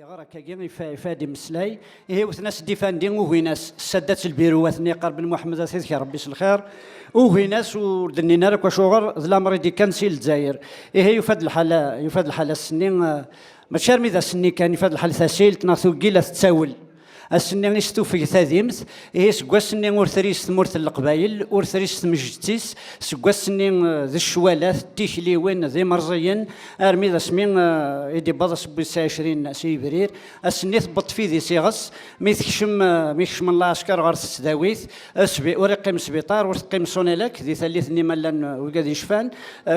غير كاين فادي مسلاي هي وثناس ديفاندي وهيناس سادات البيروات ني قرب محمد اسيدك ربي الخير وهيناس ودنينا لك وشغل ظلام دي كان سي الجزائر هي يفاد الحاله السنين ماشي رمي ذا السني كان يفاد الحاله تسيل تناثو كيلا تساول السنين استوفي ثاذيمت هي سكوا السنين ورثريس مورث القبايل ورثريس مجتيس سكوا السنين ذي الشوالات تيشليوين ذي مرزيين ارمي ذا سمين يدي باضا بس 20 سيبرير السني ثبط في ذي سيغس ميثكشم الله عسكر غير تسداويث ورقيم سبيطار ورقيم سونيلك ذي ثالث نيمالان وقاد يشفان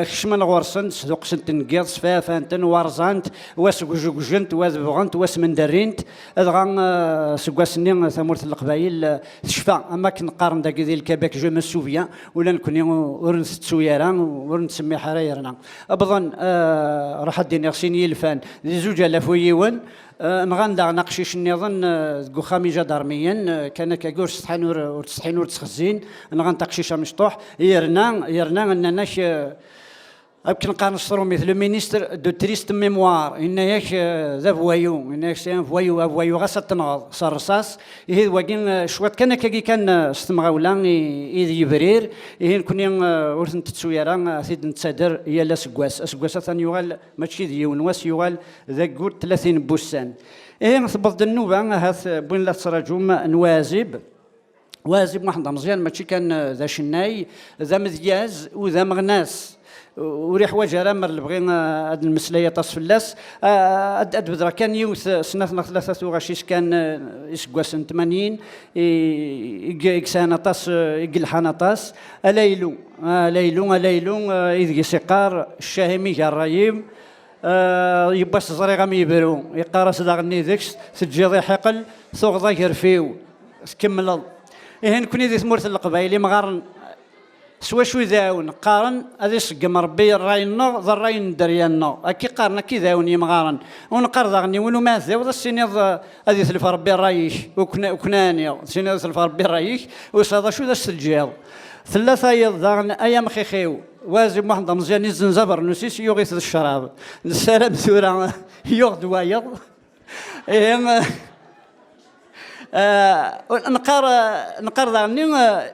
خشمان غورسن سدوق سنتن قيض سفافانتن وارزانت واسكوجوجنت واذبغنت واسمندرينت اذغان سكواسني ثمورة القبايل تشفى اما كنقارن داك ديال الكباك جو مسوفيا ولا نكون ورنت تسويرا ورنت سمي حرايرنا ابضا راح ديني غسيني الفان ذي 2000 ويون نغندا نقشيش النظام كو خامي جدارميا كان كاكور تستحين تخزين نغنتقشيشه مشطوح يرنا انناش يمكن نقارنوا مثل المينيستر دو تريست ميموار ان ياك ذا فوايو ان ياك سي فوايو غاس تنغض صار رصاص هي واكين شوات كان استمغاولا اذ يبرير هي كوني ورث تسويرا سيد نتسادر هي لا سكواس ثاني يغال ماشي ديون واس يغال ذا كور 30 بوسان نثبط النوبه هاث بوين لا تراجم نوازب واجب واحد مزيان ماشي كان ذا شناي ذا مذياز وذا مغناس وريح وجه رامر اللي بغينا هاد المسليه تصفلاس اد بدرا كان يوث سنه 23 كان يسكواس 80 يكسانا طاس يقلحانا طاس ليلو اذ سقار الشاهمي الرايم يباس زريغه ميبرو يقارس داغني ذكس تجي حقل ثوغ ظاهر فيو تكمل هنا كوني ذي ثمورة القبايلي مغارن سوا شوي ذاون قارن هذا يسقم ربي الراي النو ذا الراي ندريا النو اكي قارن كي ذاون يمغارن ونقار ذاغني ولو ما ذا وذا السينيض هذه يثلف ربي الرايش وكنانيا السينيض يثلف ربي الرايش وصادا شو ذا السجيض ثلاثة يضاغن ايام خيخيو واجب واحد مزيان يزن زبر نسيس يغيث الشراب السلام ثورة يغد وايض نقار ذاني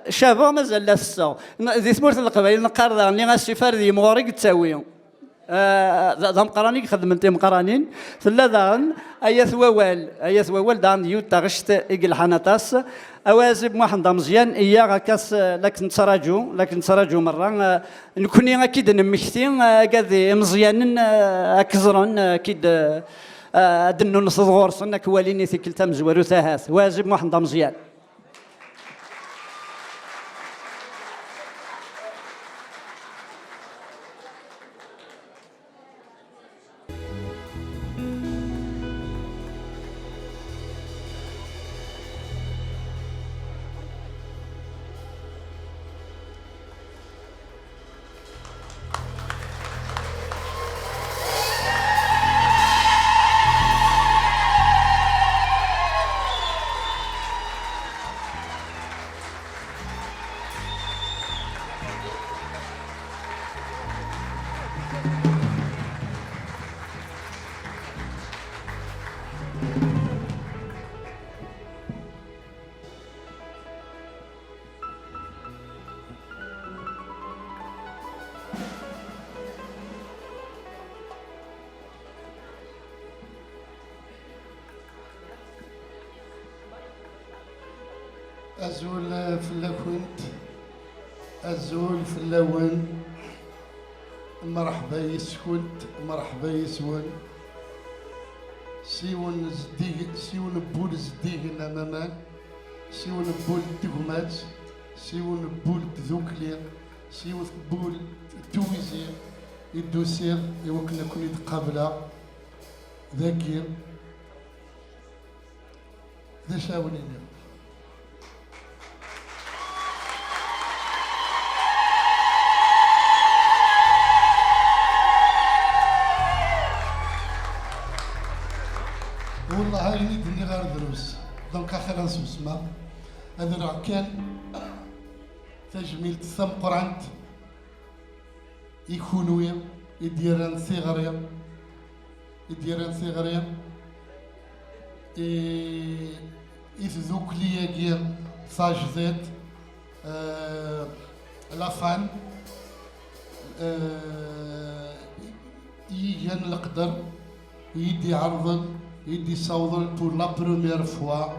شابه مازال لا السو ذي ثمورة القبائل نقار ذاني السفار ذي مغارق تساويهم ذا مقراني خدمتي مقرانين ثلا ذان اياث ووال دان يوتا غشت ايقل حناتاس اوازب واحد مزيان ايا غاكاس لكن تراجو مره نكوني اكيد نمكتين كذا مزيان اكزرن اكيد دنو نصد غورصنا كواليني ثيكل تمزور ثاث واجب واحد مزيان أزول في اللكونت أزول في اللون مرحبا يسكنت مرحبا يسون سيون زديق سيون بول زديق الأمامان سيون بول التهمات سيون بول تذوكلي سيون بول تويزي يدوسير يوكنا كون يتقابلا ذاكير ذا شاوليني والله هاي ندني غير دروس دونك اخر نسمع هذا راه كان تجميل ثم قرعنت يكونوا يديران صغريا إذ لياكي صاجدت لافان يجان القدر يدي عرضن يدي صوضن pour la première fois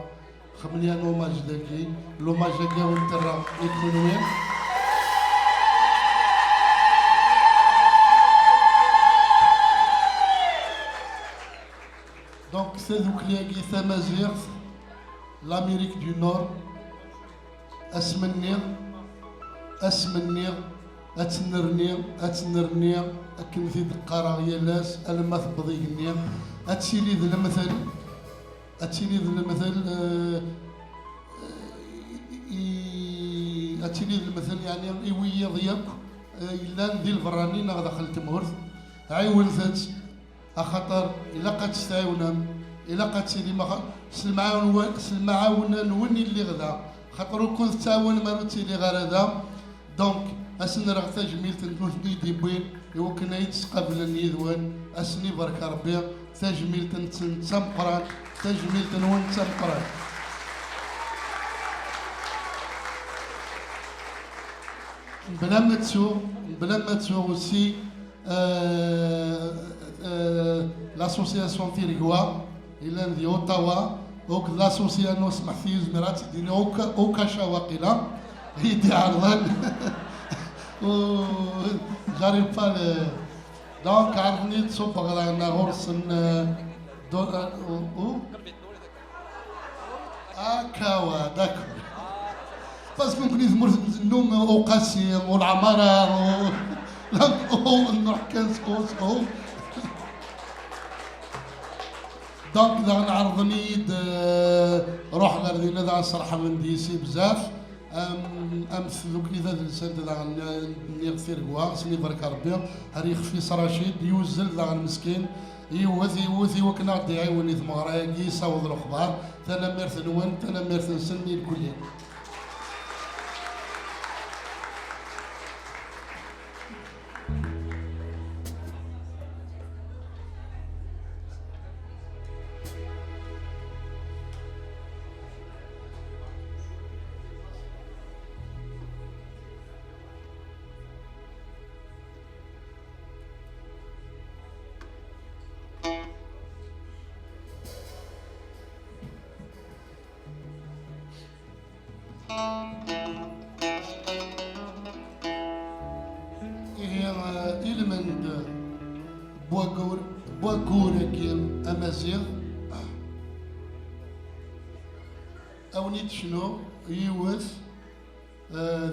خمني أنا هوماج داكي لوماج داكي ونترى يكون وين دونك سادوك لياكي ثمازيغ l'Amérique du Nord أسمني أتنرني أكن في دقارة يالاس ألما تبضيني أتسيلي ذا المثل أتسيلي ذا المثل يعني إيوية ضيق إلا ذي الفراني نغ دخلت مورث عيون ثات أخطر إلا قد تستعاونا إلا قد سيدي سلمعاونا نوني اللي غدا خاطر كنت تعاون ما تيلي غير هذا دونك أسن راه تجميل تنتوثني ديبوين يوكنا يتسقبل النيذوان أسني برك ربي تجميل تنتمقران تجميل تنون تمقران بلا ما تسوق aussi l'association Tirigua إلا ذي أوتاوا اوك لاسوسياسيون سمح في زمرات تديني اوكا شواقيلا يدي عرضان و جاري بال دونك عرفني تصوب غدا غورسن دور كاوا داكور باسكو كنت مرت النوم او قاسيم والعماره و نروح كان سكوس دونك دا نعرضني روح غير دينا دا صراحة من ديسي بزاف امس ذوك ذا الانسان دا نغفر كوا سمي برك ربي هاري خفيس رشيد يوزل دا المسكين يوثي وكنا غادي يعاوني ثمغرايا يصاوض الاخبار تانا ميرث نون تانا ميرث نسني الكلين إلمند بواكوركيم أمازيغ أو نيت شنو يوث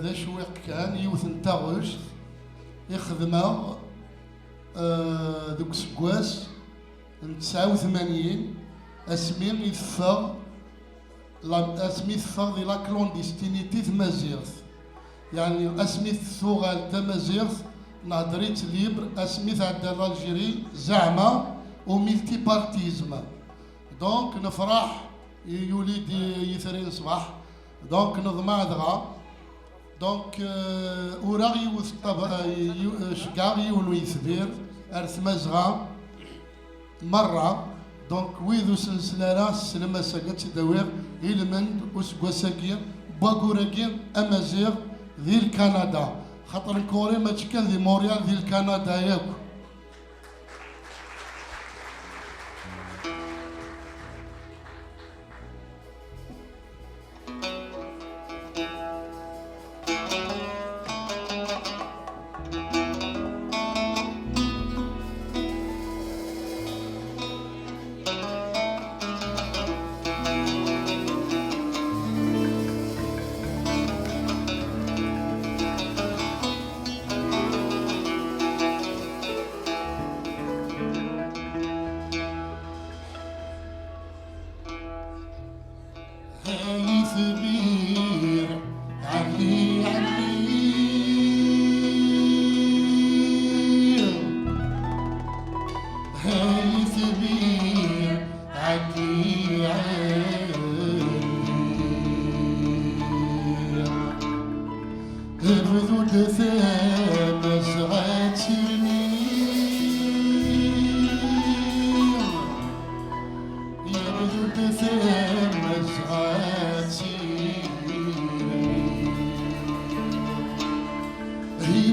ذا شويق كان يوث نتاغوش يخدمه دوك سكواس 89 اسمين يثفغ اسمي ثفغ دي لا كلونديستينيتي تمازيغ يعني اسمي ثوغال تمازيغ نهضريت ليبر اسمي عدا الجيري زعما وميلتي بارتيزم دونك نفرح يوليد يثرين صباح دونك نضمع دغا دونك وراغ يوث شقاغ يولو يثبير ارث مزغا مرة دونك ويذو سلسلة سلمة ساقت دوير إلمند وسقوساكير باكوراكير أمازيغ ذي الكندا خاطر الكوري ما تشكل ذي موريال ذي الكندا ياكو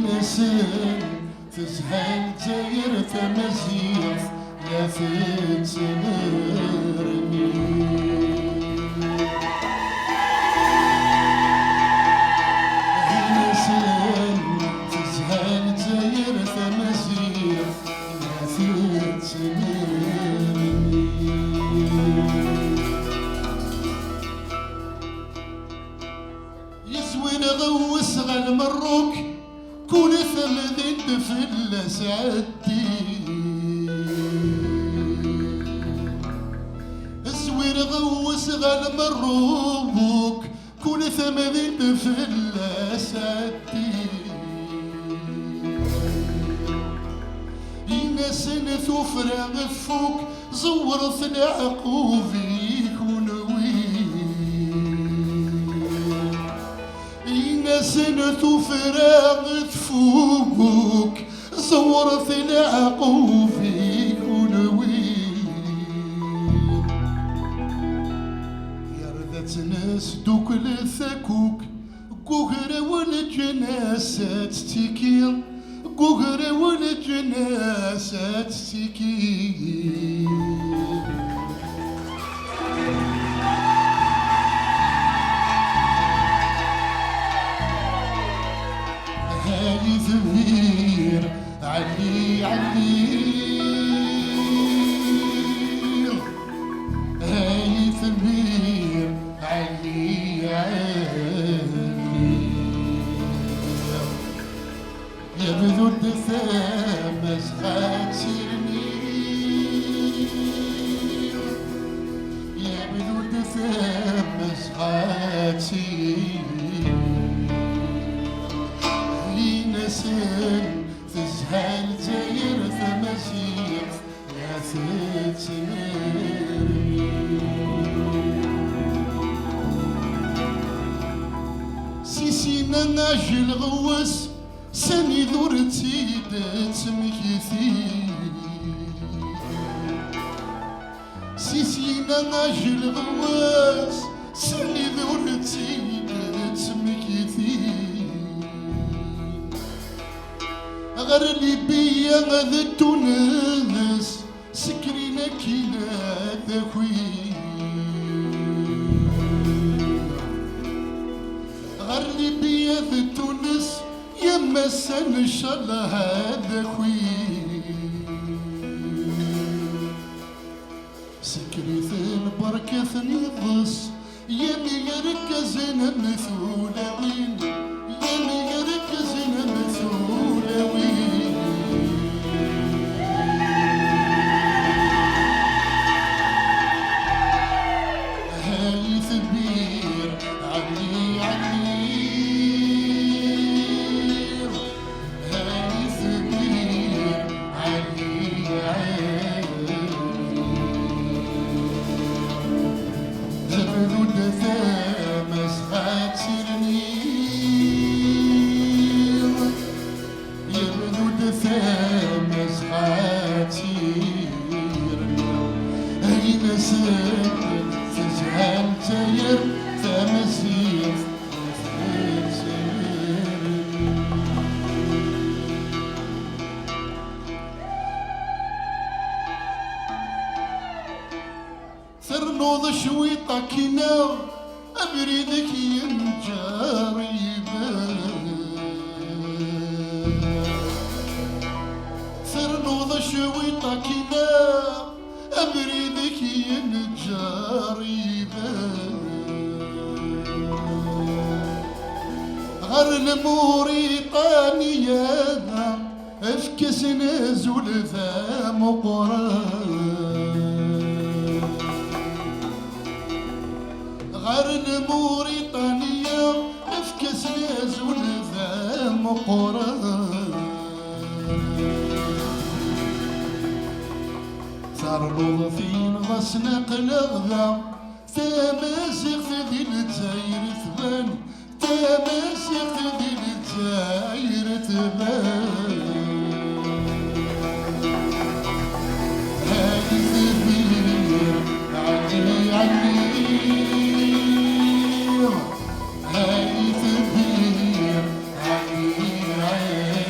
ينسن تزهل جاير تمزيف لا تتمرني ينسن تزهل جاير تمزيف لا تتمرني يزوين غوس غالمروك كون ثمذين تفلس عدي زوين غوس غالمروك كون ثمذين تفلس عدي يناس ثوفرا غفوك زورث العقوبي سنة فراغ تفوقك صورت العقوفي ونوين يا ردت ناس دوك لثكوك قوغرة والجناسات تكيل قوغرة والجناسات تكيل ثمير علي هاي ثمير علي يبدو الدثام مسخاتني يبدو الدثام مسخاتني تزهل جاير ثمسيف يا تتمرني سيسينا ناجل غوس سني ذورتي تمكيثي سيسينا ناجل غوس سني ذورتي تمكيثي غرلي بيا غذا تونس سكرينا كينا ذاكوي غرلي بيا ذا تونس يما سن ان شاء الله هذا خوي سكريثن بركة نضس يمي يركزن مثولين يمي يركزن مثولين هاي ثبير علي هاي ثبير علي ذبذو دثامس خاترني يبذو دثامس خاترني أين سكن تجهل تير تمسيف ثرنوض شويطة كنا أبريدك ينجاريبا ثرنوض شويطة كنا أبريدك ينجاريبا غر الموريطانية افكس نزول ذا مقران غر الموريطانية افكس نزول ذا مقران ثرنوض فين غصنا قلغذا تماسك ذي الجاير ثبان تماسك ذي الجاير ثبان هاي ثبير علي هاي ثبير علي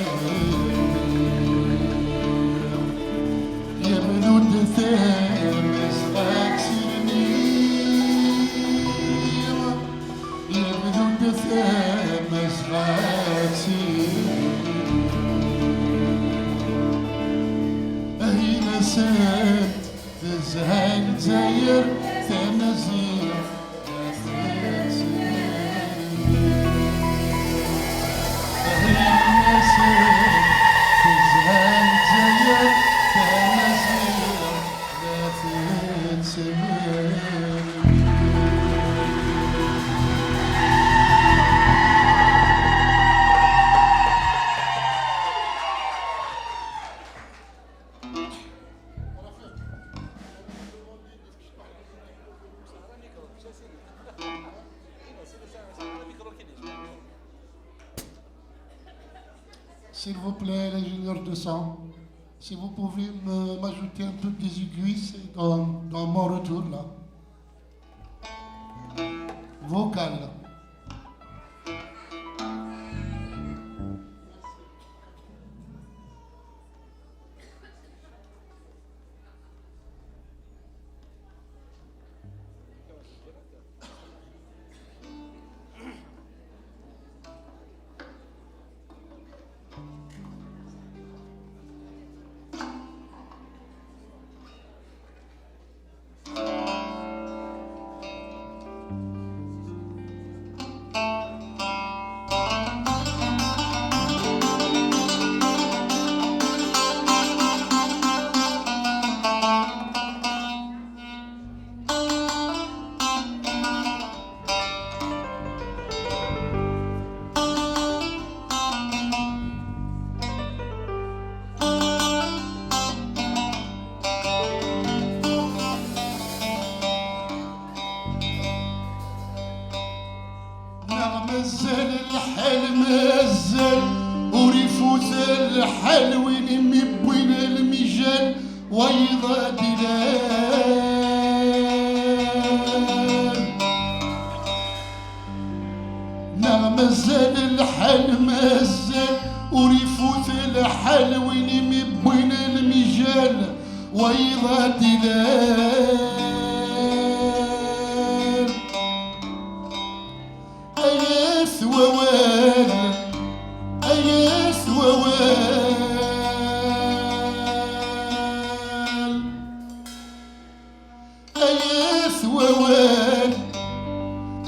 نسيت تزهق زير تنزير S'il vous plaît, l'ingénieur de son, si vous pouvez m'ajouter un peu des aiguilles dans mon retour là. Vocal. مازال الحال مازال وريفوت الحال وين بين المجال ويضا دلال نعم مازال الحال مازال وريفوت الحال وين بين المجال ويضا دلال ووال أياس ووال أياس ووال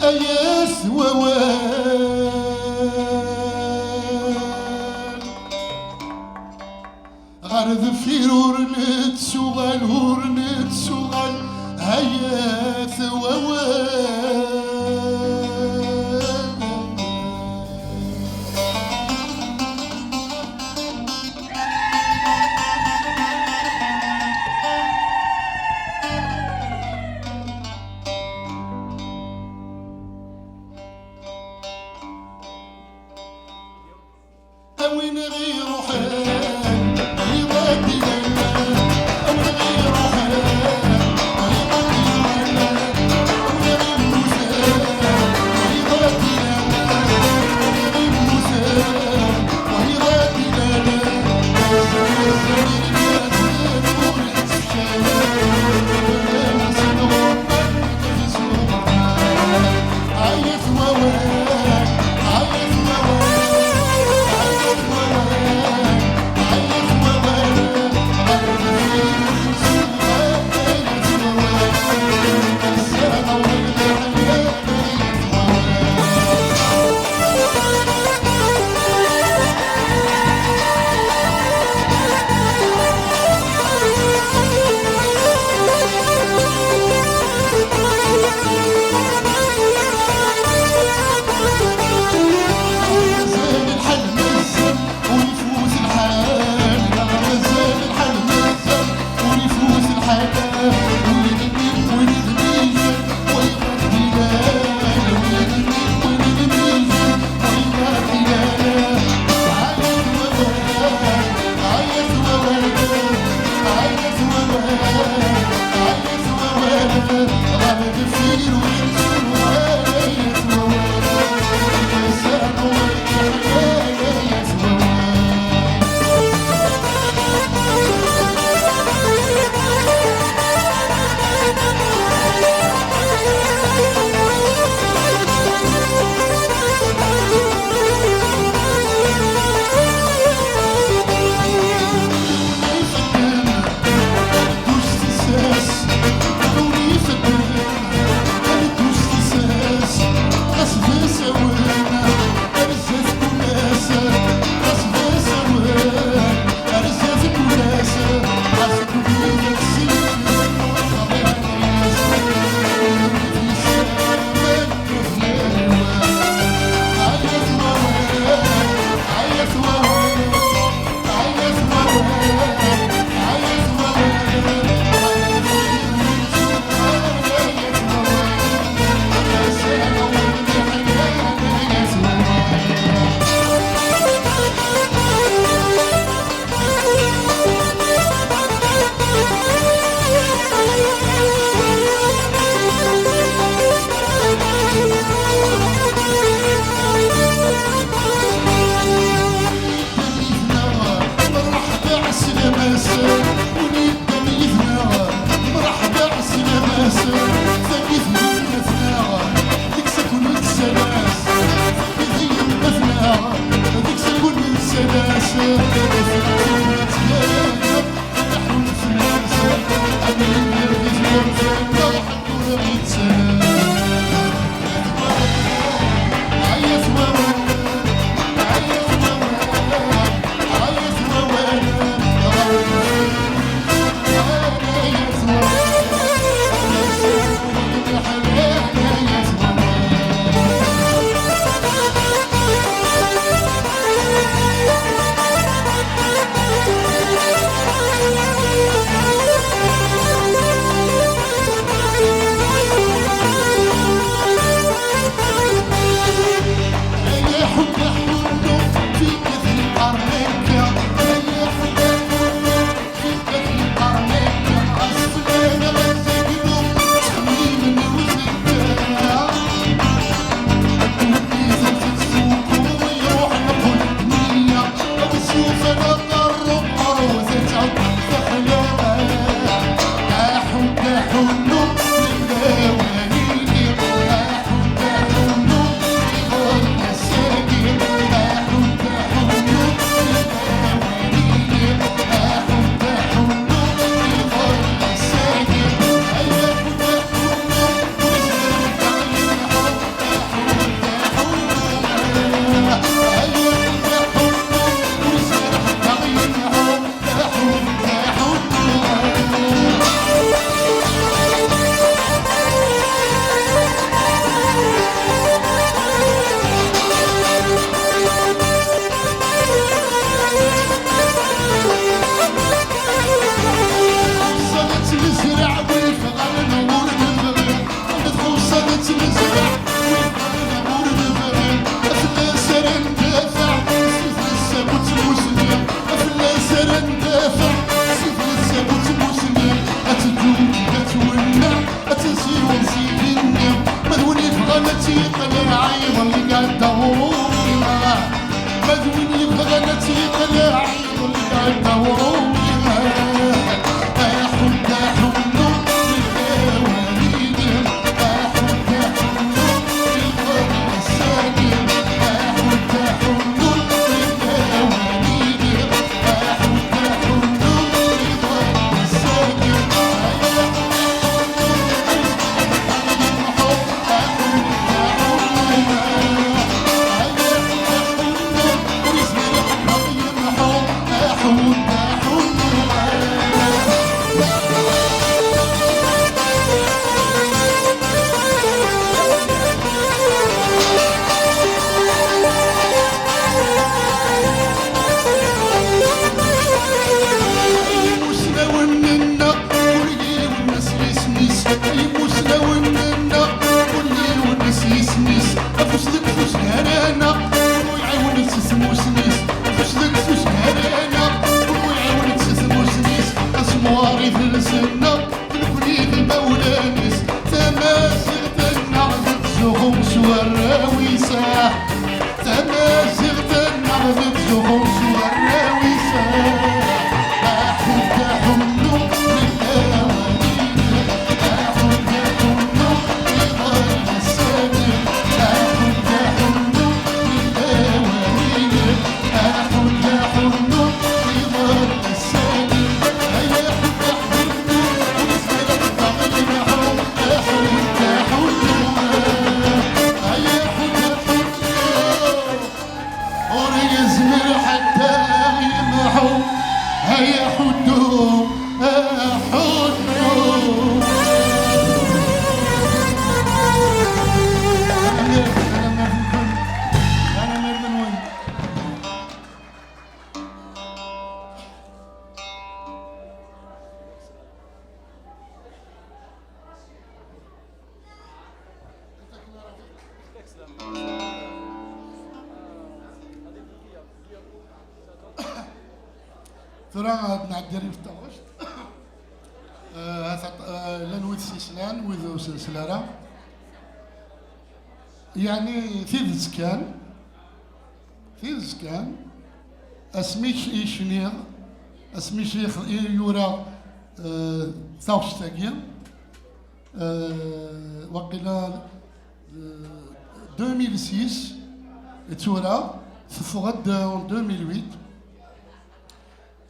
أياس ووال غرد فيرور نتسوغل هور نتسوغل هياس ووال وين غير حال يضادي لنا وين غير حال يضادي لنا وين غير السلاماس ونيدم يثنى مرحبا السلاماس ثاني مثنى ديك سكون السلاس ثاني مثنى ديك سكون السلاس نحن السلاس أمين يرغز يرغز وحكونا يتسلاس عيث ووان عيث ووان عيث ووان عيث ثرا بنعدي في التغشت لنويت سيسلان وذو سلسلة يعني ثيذ كان اسميش إيشنيغ اسمي شيخ يورا ثاوش تاكيا وقيلا 2006 تورا تفغد 2008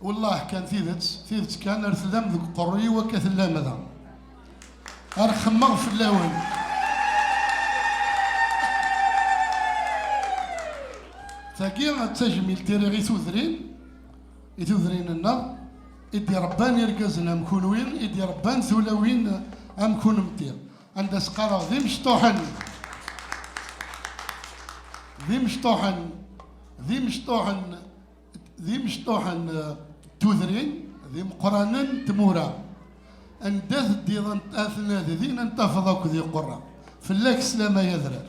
والله كان ثيدت كان ارثلام ذوك قري وكثلام ذا ارخمغ في اللون تاكي تجميل تيري ثوذرين النار إدي ربان يركزنا مكون وين إدي ربان ثولوين أمكون متير عند سقارة ذي مشطوحن توذرين ذي مقرانن تمورا أندث دي أثناء ذي انتفضك ذي قرى فلاك سلامة يذرر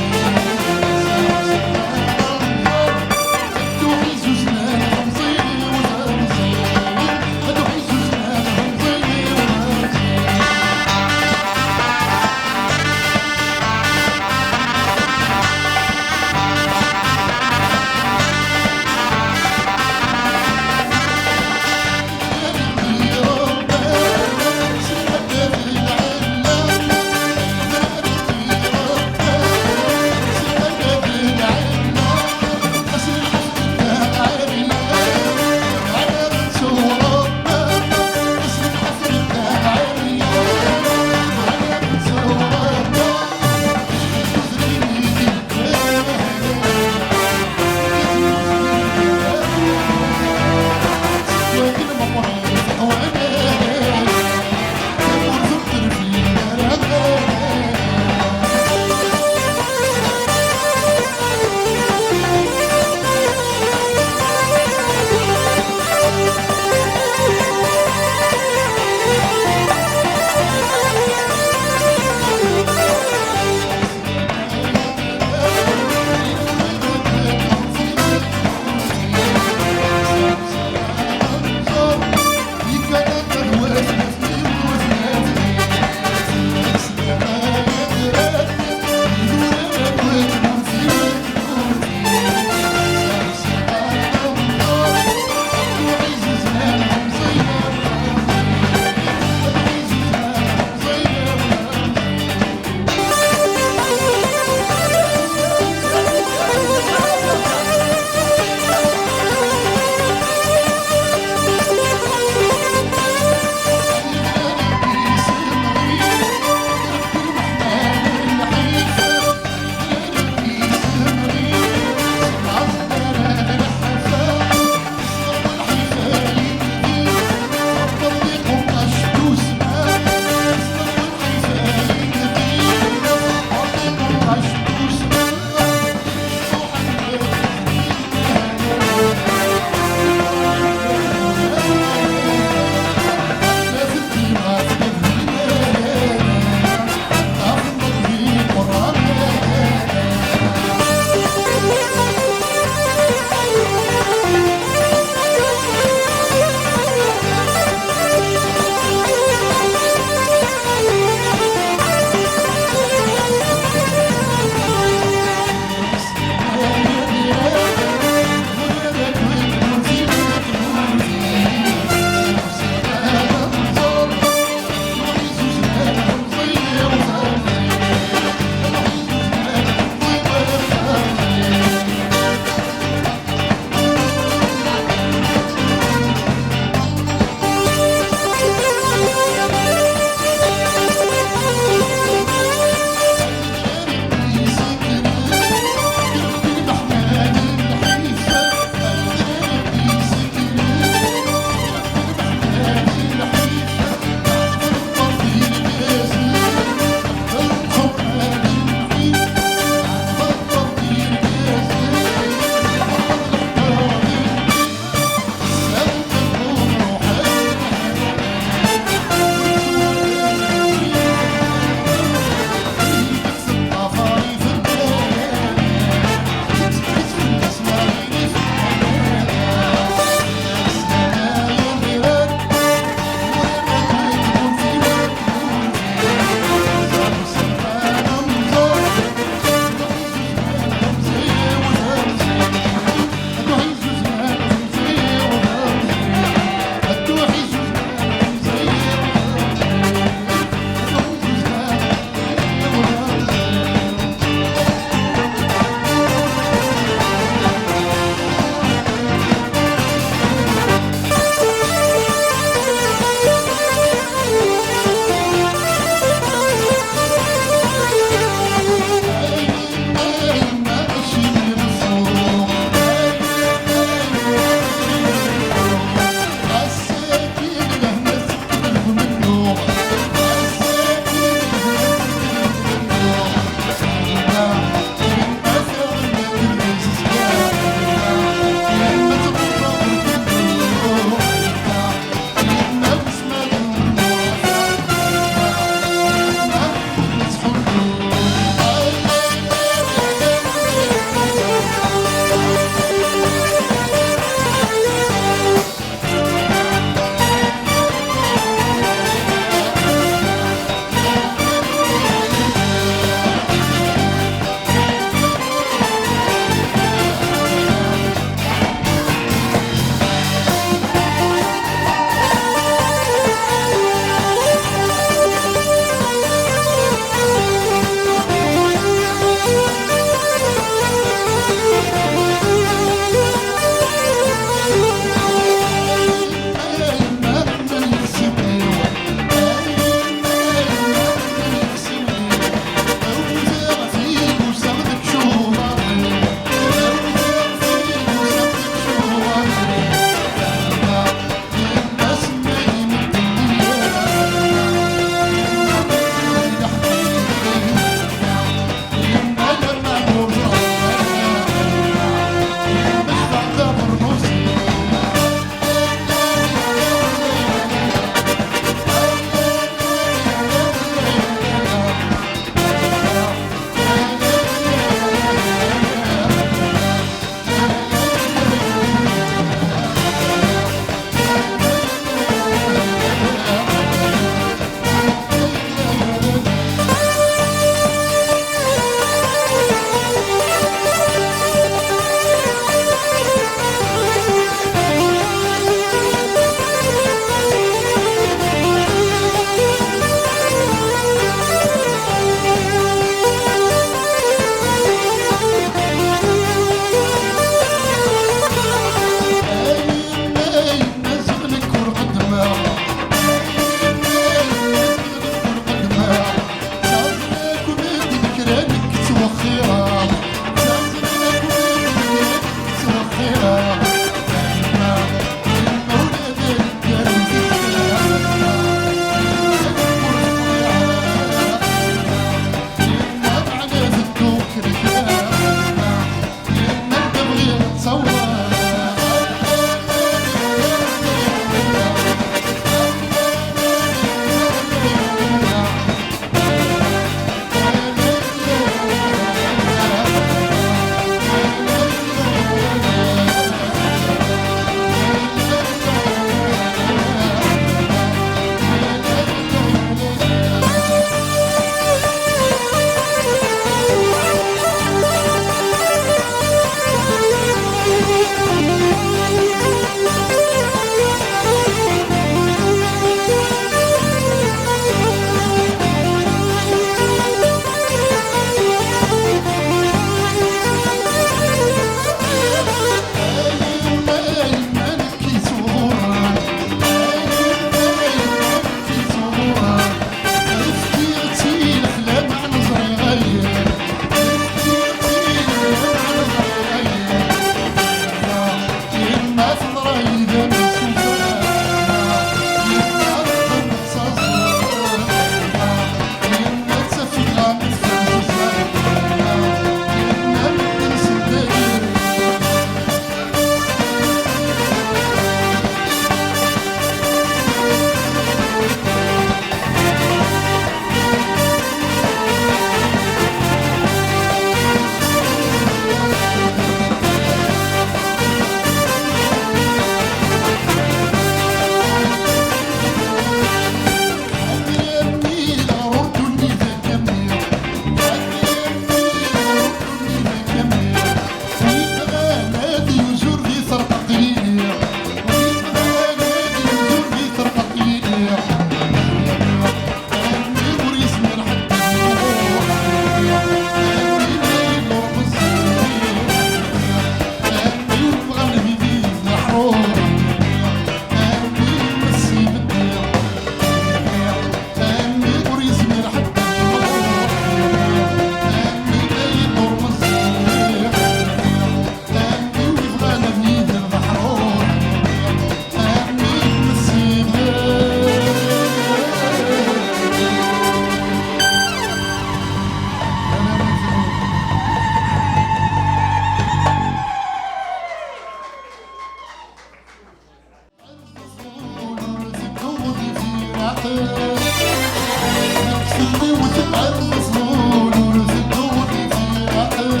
نكتبني وتبعد مظلول وتدوني في عقل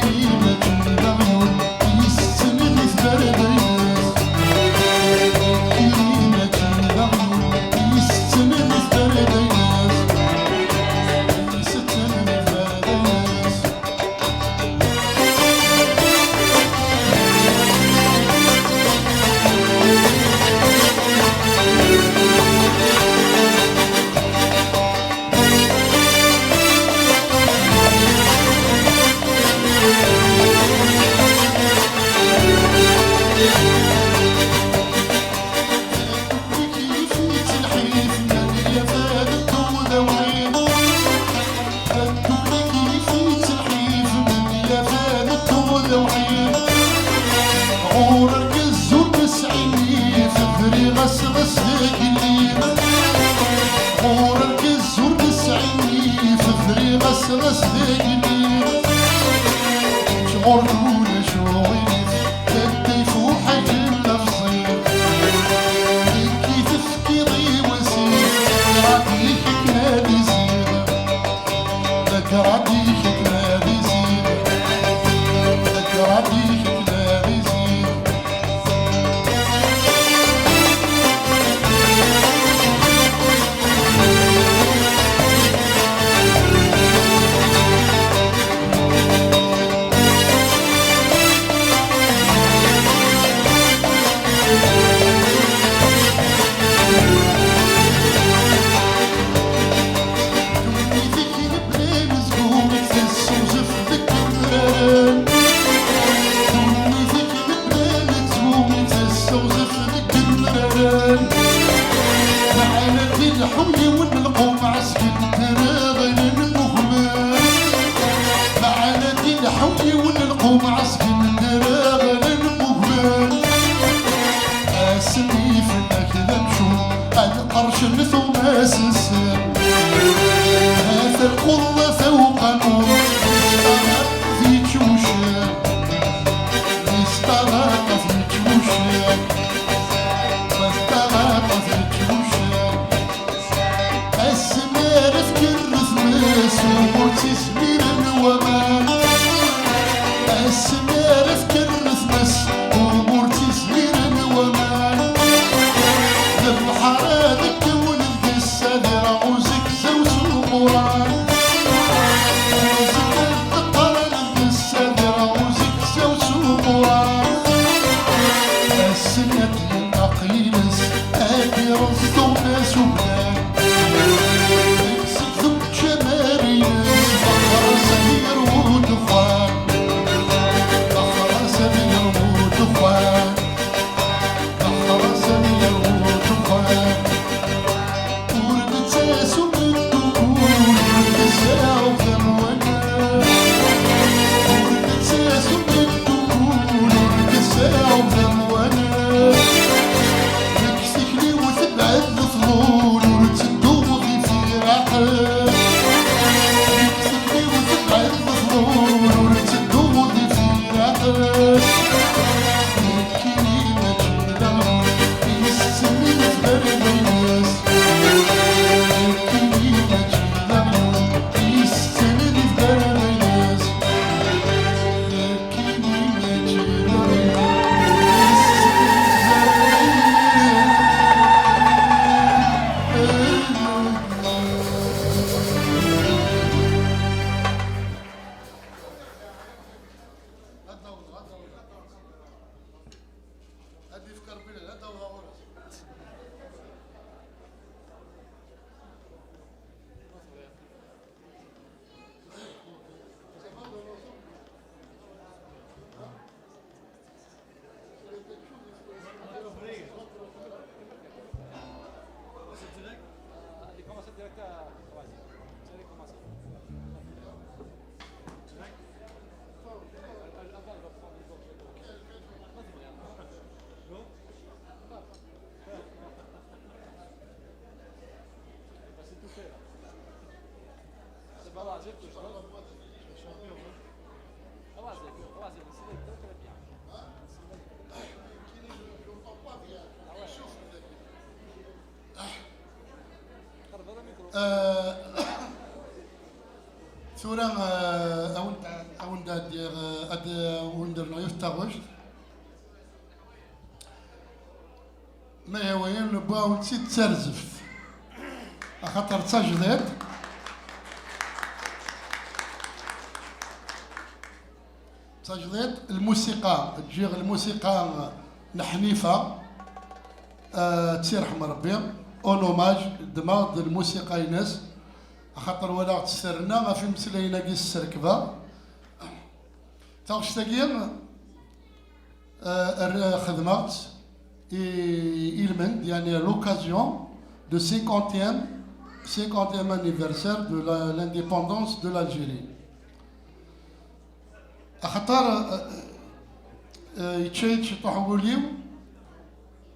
كلمة العيون يستند في برديس كلمة العيون يستند في برديس يستند في برديس وكيفية الحيف من يفادك ودوعين فدوني كيفية الحيف من يفادك ودوعين عورك الزور بسعيني فبري غسغس قليل عورك الزور بسعيني فبري غسغس قليل شعور دون شعوري تدي فوحي اللفظين كي تفكيري وسيل ذكراتي حكمة زينة ذكراتي حكمة زينة ذكراتي حكمة زينة الحوي ونلقوا مع اسكندر غير المهمل معنا الحوي ونلقوا مع اسكندر غير المهمل اسمي في النكذا نشوف القرش نثو ناس السر هذا القرى فوق نور يستغرق في جوشه يستغرق في جوشه يستغرق في جوشه السمار فكر ثماس وموتي سمير الومان السمار فكر ثماس وموتي سمير الومان البحر هذاك ولد السادة عوزك زوج القران عوزك القران السادة عوزك زوج القران السنة للنقيلس هادي رصدو ناس وبلاد يكسب جماريس بحر سمير ودخان بحر سمير ودخان بحر سمير ودخان ورد تاسو من الدخول نساو ثمونا ورد تاسو من الدخول نساو ثمونا نكسكلي وتبعد الفضول وتدوغي في راحة نكسكلي وتبعد الفضول وتدوغي في راحة كلمة جلال يسمي في برديس كلمة جلال يسمي في برديس كلمة جلال تاغوشت ما وين نبغاو تزيد ترزفت خاطر تجديد الموسيقى تجي الموسيقى الحنيفه تسير ربي اونوماج دماغ الموسيقى يناس خاطر ولا تسرنا في مسلينا كي السركبه تاغشتاكيا خدمات إلمنت يعني l'occasion de 50e anniversaire de l'indépendance de l'Algérie. خاطر يتشيت شطحوا ليو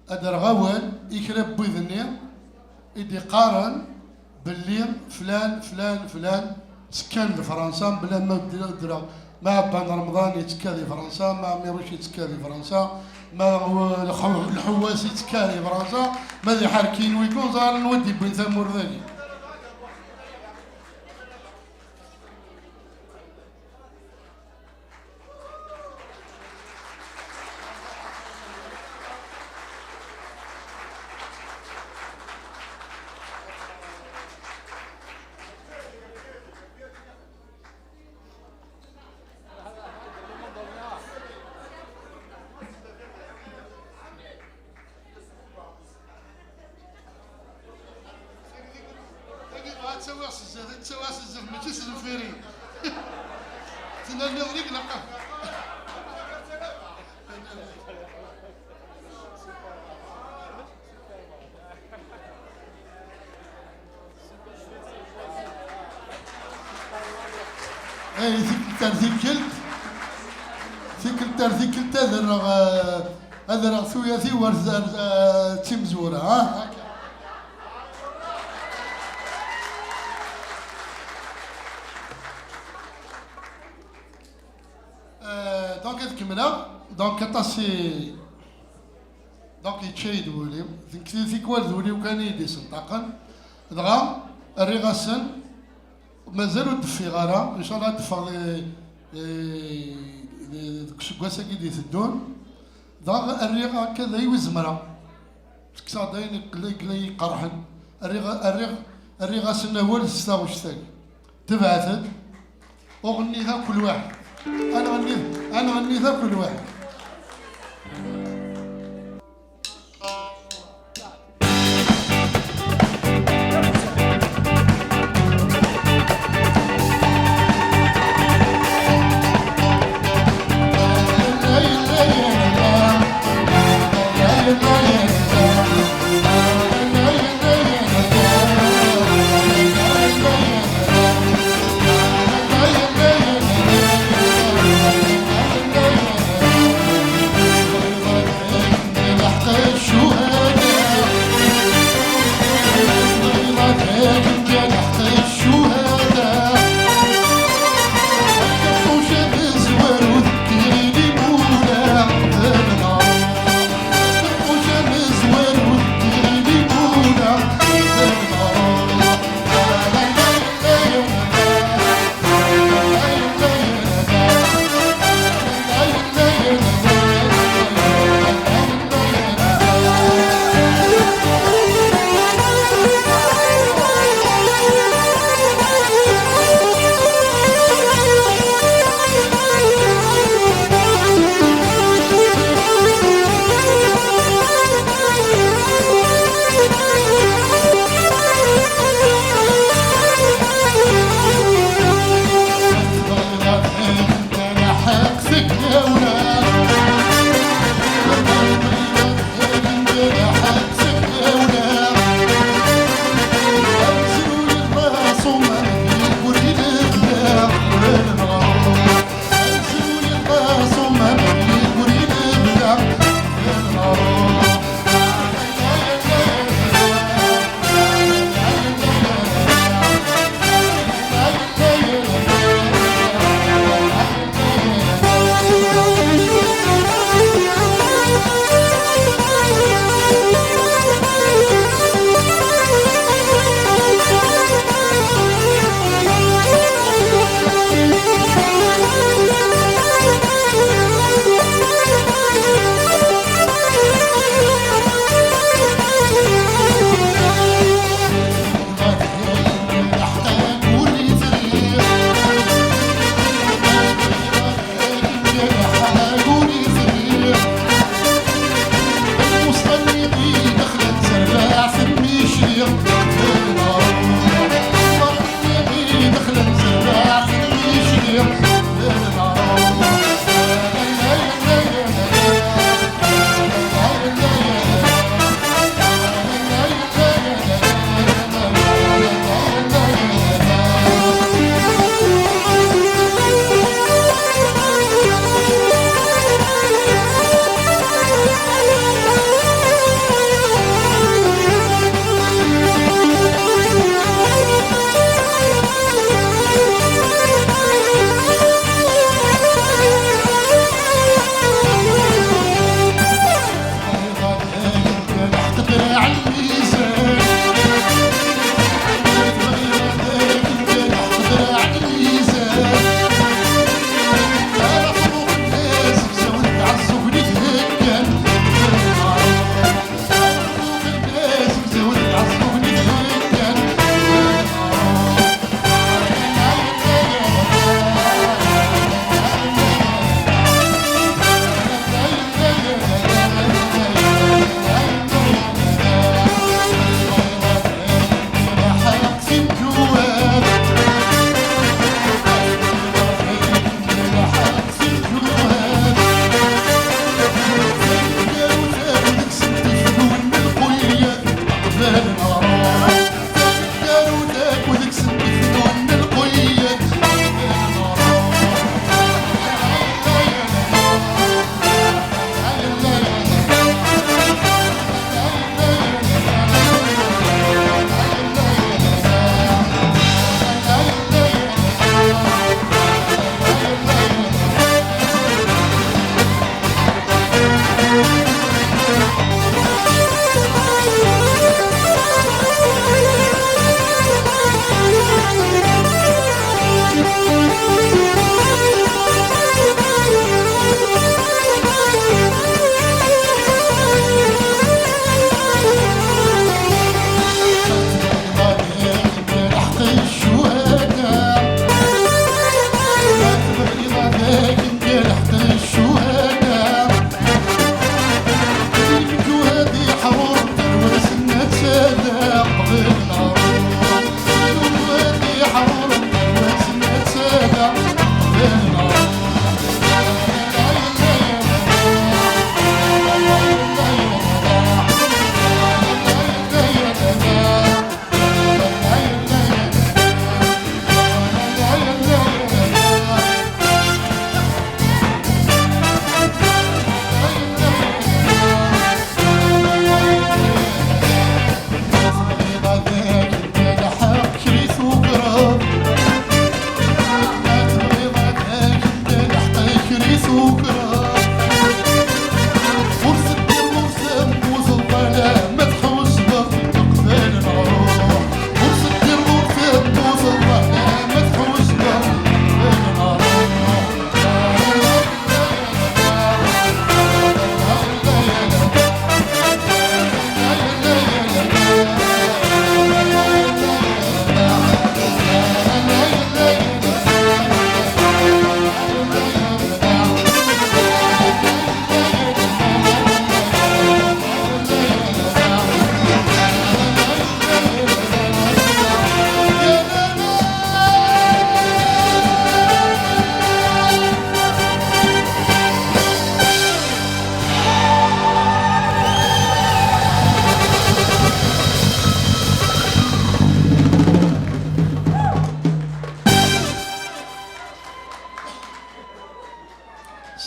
أدر غوال يكرب بإذني يدي قارن باللي فلان سكان لفرنسا بلا ما درا ما بان رمضان يتكالي فرنسا ما ميروش يتكالي فرنسا ما الحواس يتكالي فرنسا ما ذي حاركين ويكون زار نودي بن ثمور ذلك تسواس الزف ماشي الزفيري تنال غريق لقاه اي ذيك هذا ثوياثي ورز تيمزوره ها دونك كملنا دونك تاسي دونك يتشايد وليم ذيك والد وليم كان يدي سنطاقا دغا الرغاسن مازالو دفي غارة ان شاء الله دفا كشكواسا كي يثدون دغا الرغا كذا يوزمرا كسادين كلي قرحن الرغاسن هو الستاوش ثاني تبعثت وغنيها كل واحد انا غنيتها كل واحد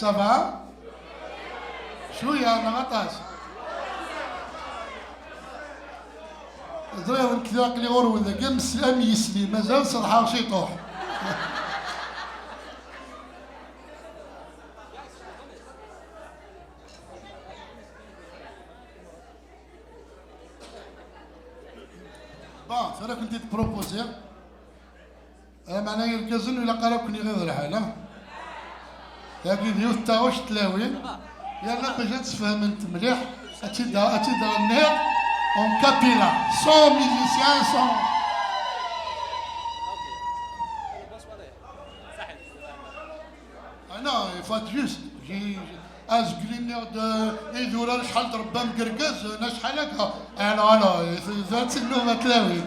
صافا شويه انا غطاس زرير كذا قلي غور وذا قمس الام يسلي مازال صرحه شي طوح بون فانا كنت تبروبوزي معناها يركزن ولا قراكني غير الحاله لكن ديال التاوش تلاوين يلا باش تفهم انت مليح اتي غنير اون كابيلا سون ميزيسيان سون انا فات جوست جي از كلينير دو يدور شحال ضربه مقرقز انا شحال هكا انا ذات النوم تلاوين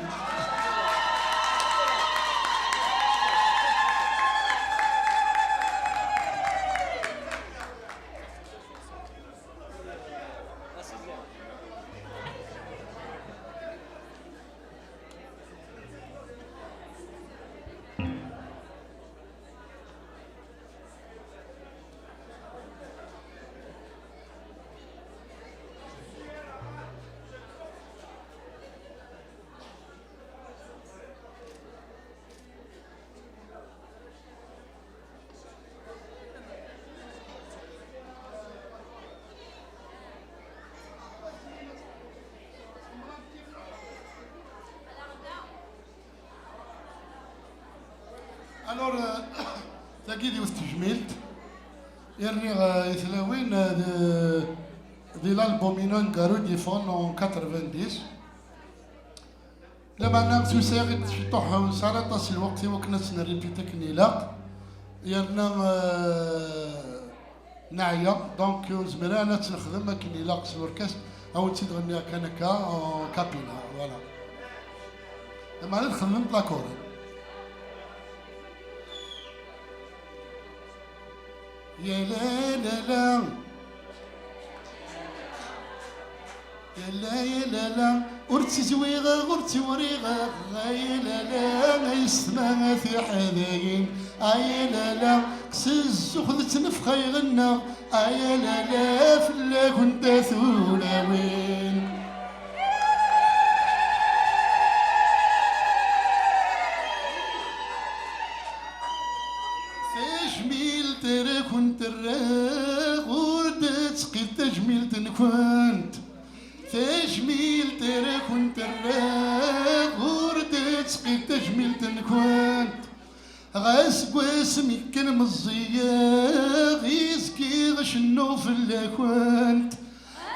الور تاكيدي واستجملت يرني يثلاوين دي لالبومينون كارو دي فون اون 90 لما انا مسوساغي تشطوح وسارطاس الوقت وكنا نريبيتا كنيلا يرنا نعيا دونك زمرا انا تنخدم كنيلا سوركاس او تغني كانكا كابيلا فوالا لما انا نخدم لاكوري يا لا لا لا يا لا يا لا لا ورتي زويغة ورتي وريغة يا لا لا يسمع في حذاين يا لا لا كسز وخذت نفخة يغنى يا لا لا فلا كنت ثولاوين كنت الراغ وردت سقيت تجميل كنت تجميل ترى كنت الراغ وردت سقيت تجميل كنت غاس قواسمي كان مزياغ يزكي غشنو في اللي كنت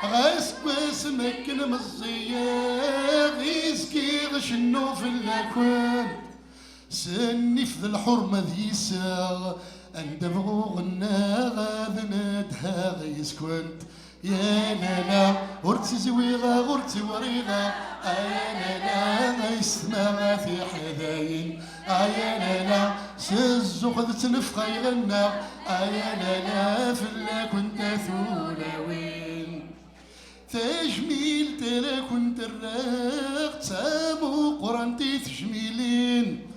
غاس قواسمي كان مزياغ يزكي غشنو في اللي كنت سني في الحرمة ذي ساغ اندبغو غنا غادنادها غيس كنت يا لالا غرتي زويغة غرتي وريغة يا لالا غيسمع في حذاين يا لالا سزو خذت نفخة يغنى يا لالا فلا كنت ثولاوين تجميل ترى كنت الراق تامو قرنتي تجميلين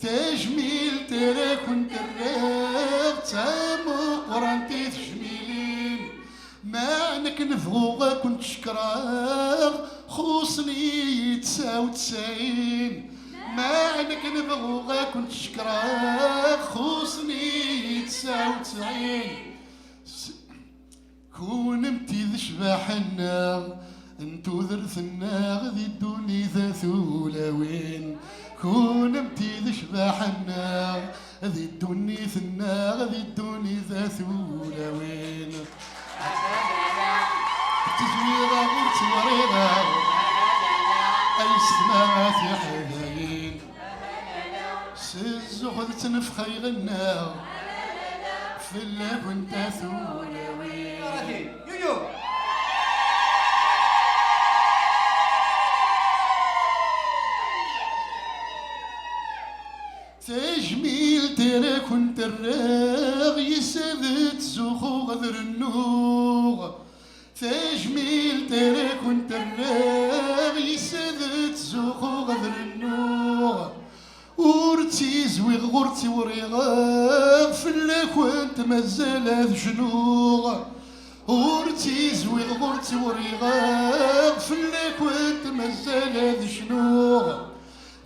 تجميل ترى كنت الراق تامو قرنتي تجميلين معنك نفغوغا كنت شكراغ خوصني 99 معنك نفغوغا كنت شكراغ خوصني 99 كون متي ذي شباحنا انتو ذرثنا غدي الدوني ذا ثولاوين كون متي ذي شباحنا غدي الدوني ثنا غدي الدوني ذا ثولاوين تزويرة غرتي وريضة أي سماء في حذاين سزو خذت نفخة يغنى في اللي كنت ثولاوين تجميل ترى كنت الراغ يسادت زوخو غذر النوغ تجميل ترى كنت الراغ يسادت زوخو غذر النوغ ورتي زويغ غرتي وريغاغ فلا كنت مازال هذ شنو ورتي زويغ ورتي وريغاغ فلك وانت مازال هذ شنو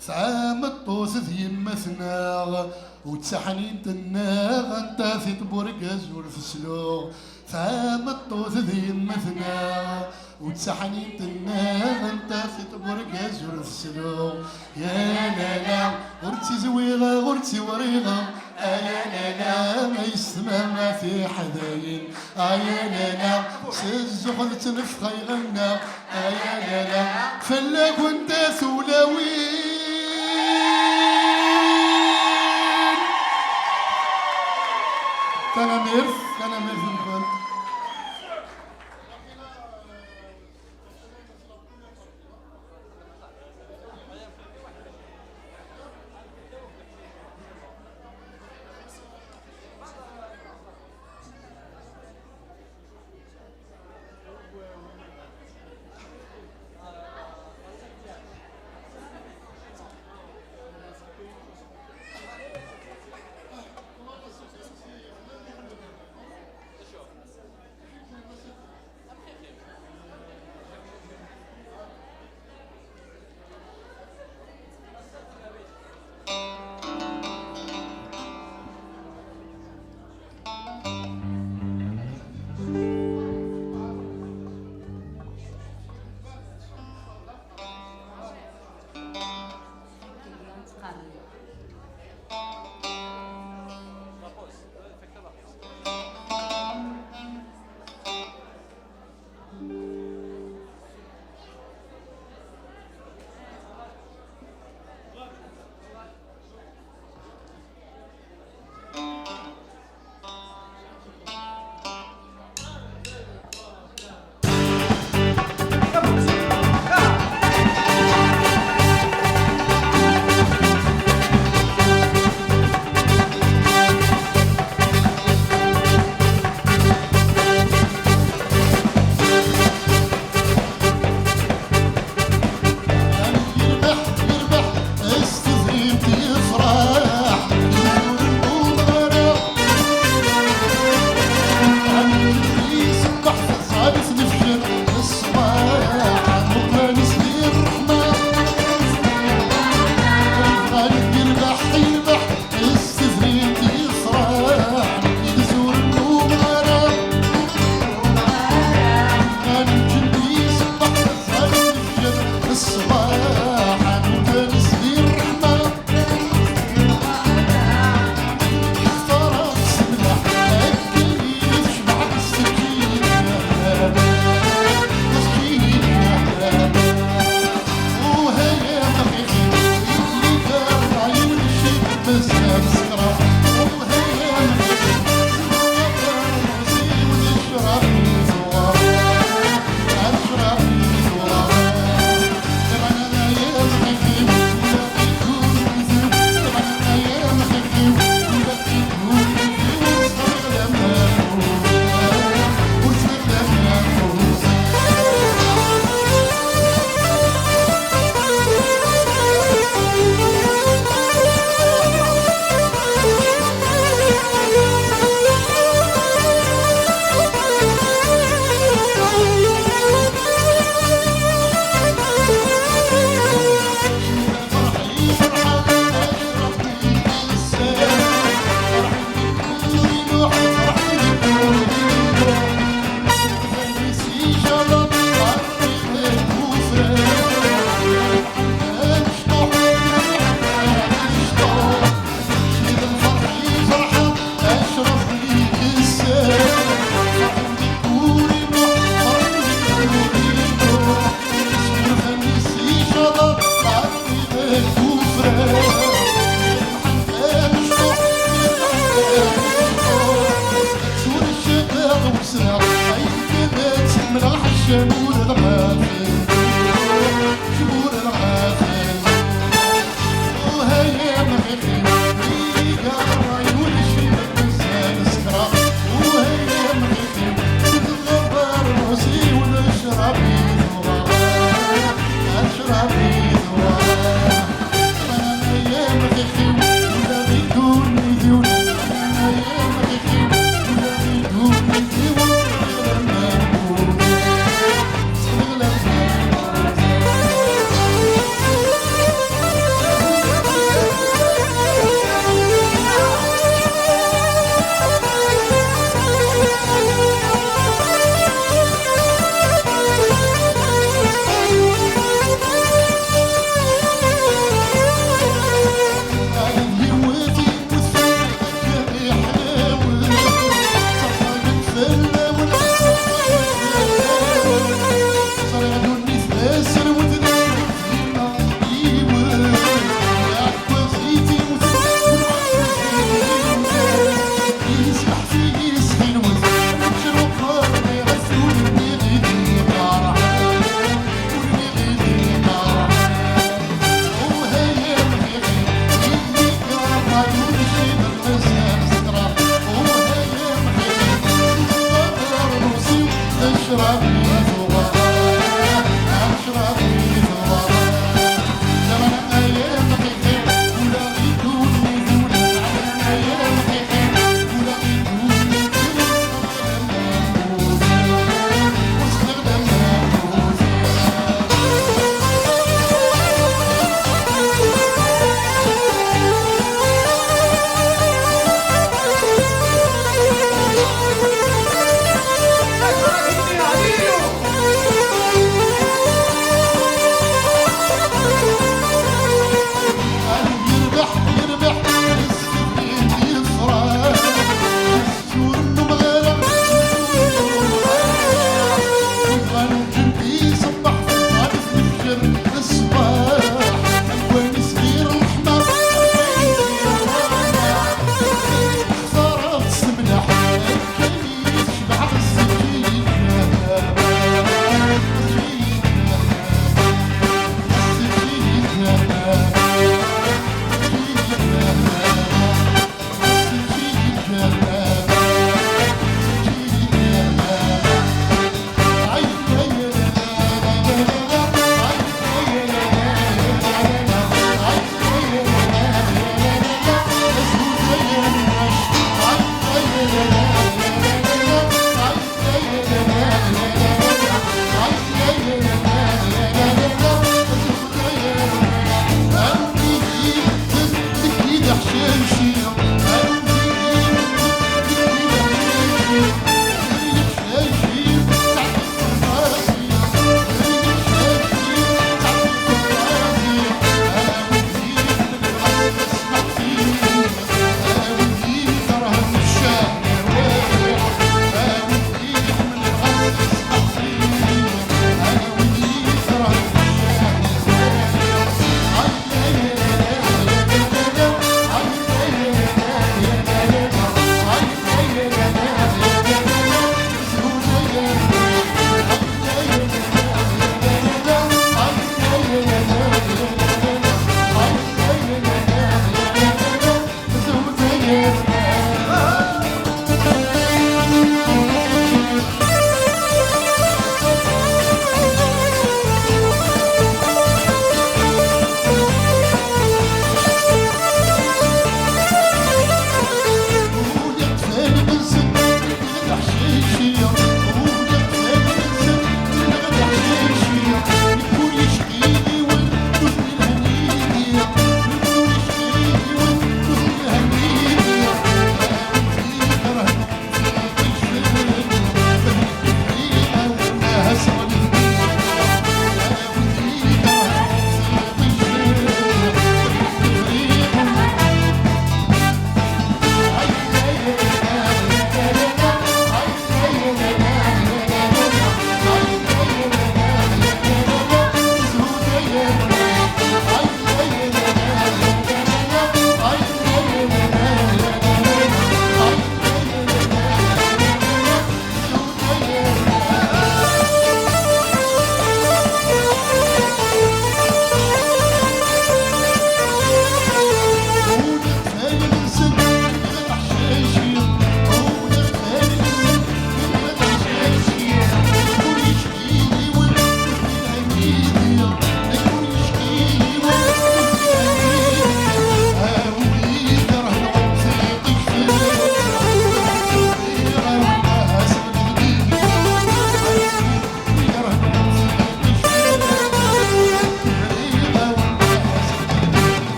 ثعام الطوس ذي يمثناغ وتسحنين تناغ انت في تبرقز والفسلوغ ثعام الطوس ذي يمثناغ وتسحنين تناغ انت في تبرقز والفسلوغ يا لالا غرتي زويغة غرتي وريغة يا لالا ما يسمى ما في حداين يا لالا سزخل تنفخ يغنى يا لالا فلاك وانت ثولاوين كان ميرث نكون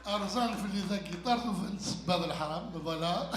ارزان في اللي ذا جيتار وفي السباب الحرام فوالا.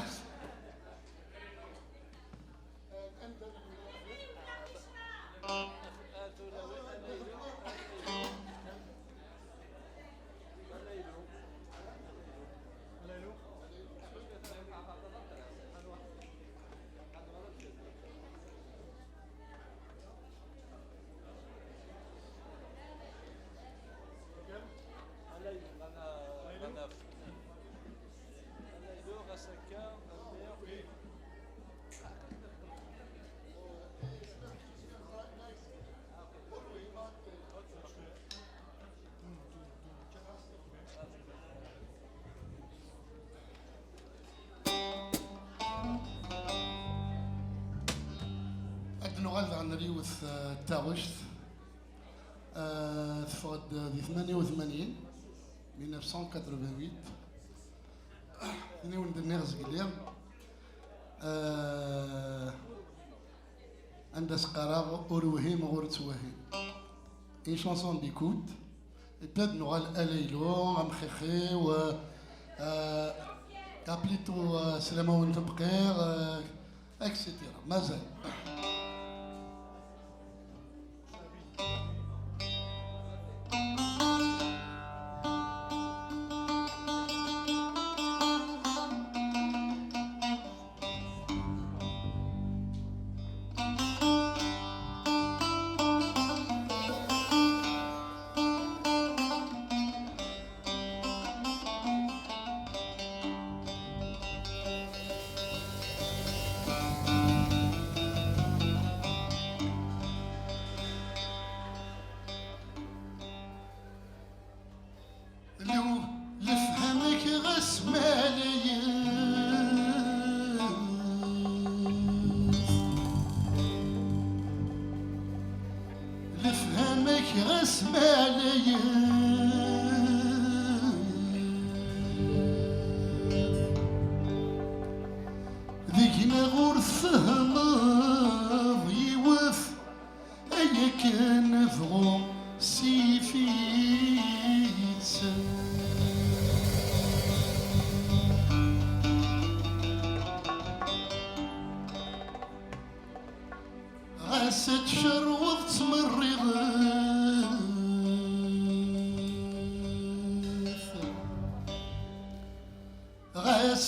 نغال عن ريوث التاوشت تفقد في 88 1988 نيون دنيغز قليل عند سقراغ أروهي مغور توهي إن شانسون بيكوت باد نغال أليلو عم خيخي و كابليتو سلامة وانت بخير اكسيتيرا مازال.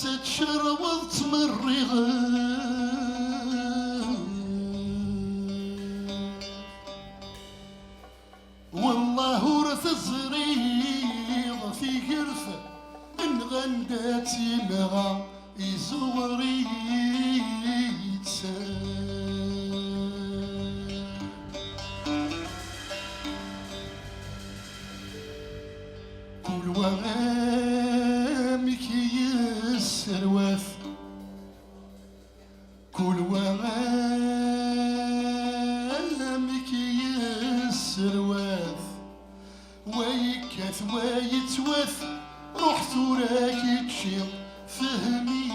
تشرب تمرغ والله ورث الزريض في قرفه ان غندات يلغى يزوري كل وغامك يسروث كل وغامك يسروث ويكث ويتوث رحت وراك تشير فهمي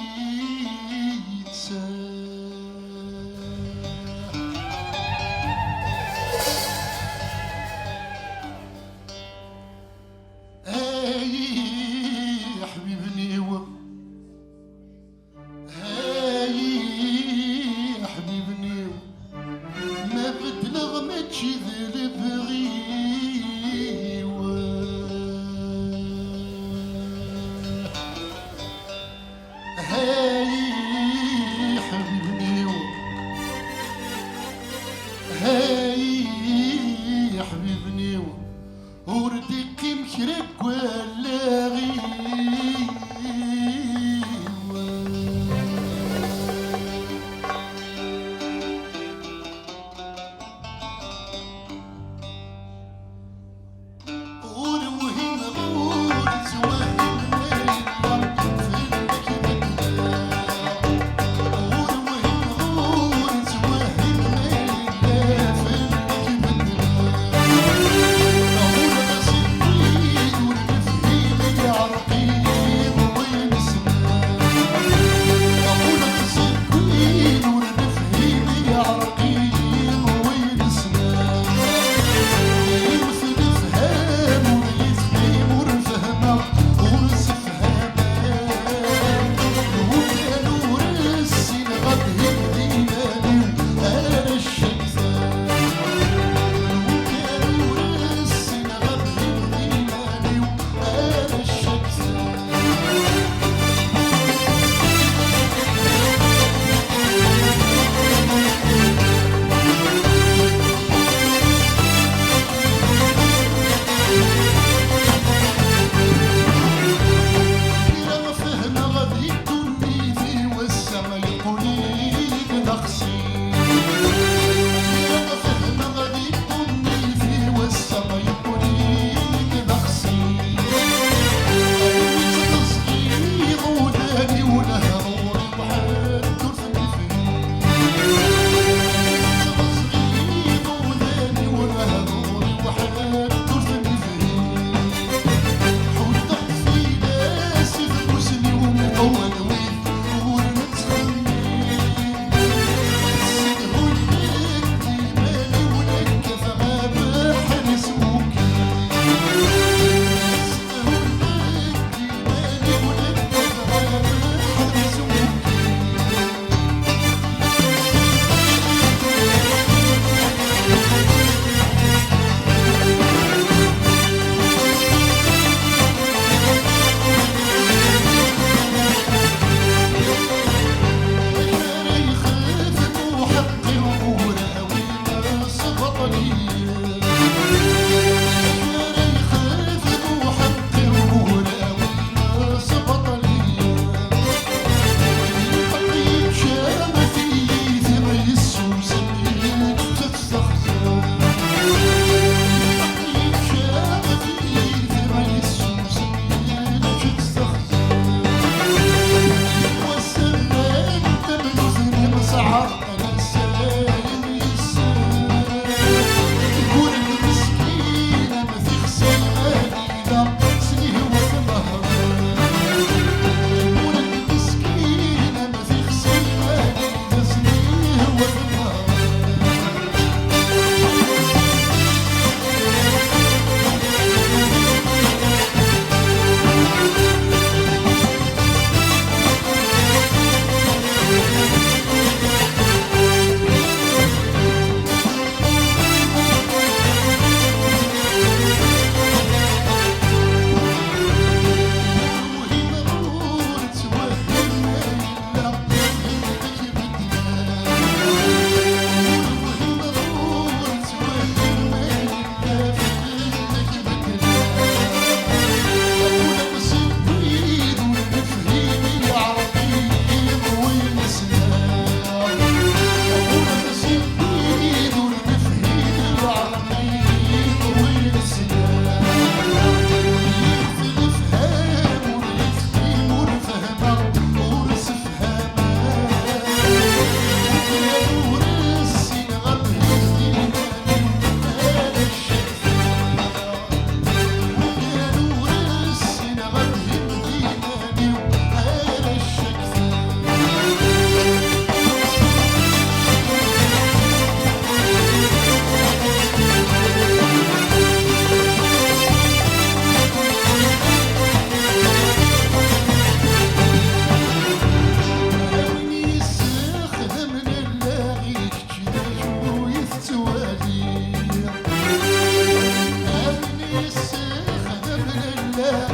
علينا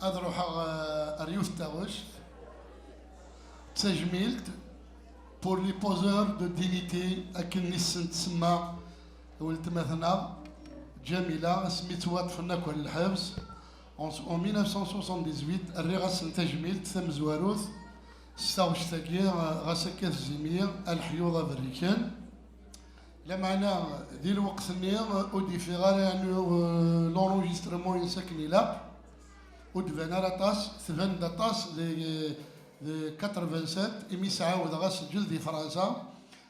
هذا روح اريوف تاوش تسجميلت بور لي بوزور دو دينيتي اكن نسن تسمى ولد مثلا جميله سميت واطفنا كل الحبس اون 1978 الرغس تجميلت ثم زواروث ستاوش تاكي غاسكا الزمير الحيوضه بريكان لا معنى ذي الوقت نير ودي في غير يعني لونجسترمون ينسكني لا ودفن راطاس ثبان داطاس لي 87 إمي سعاود غاس جلدي فرنسا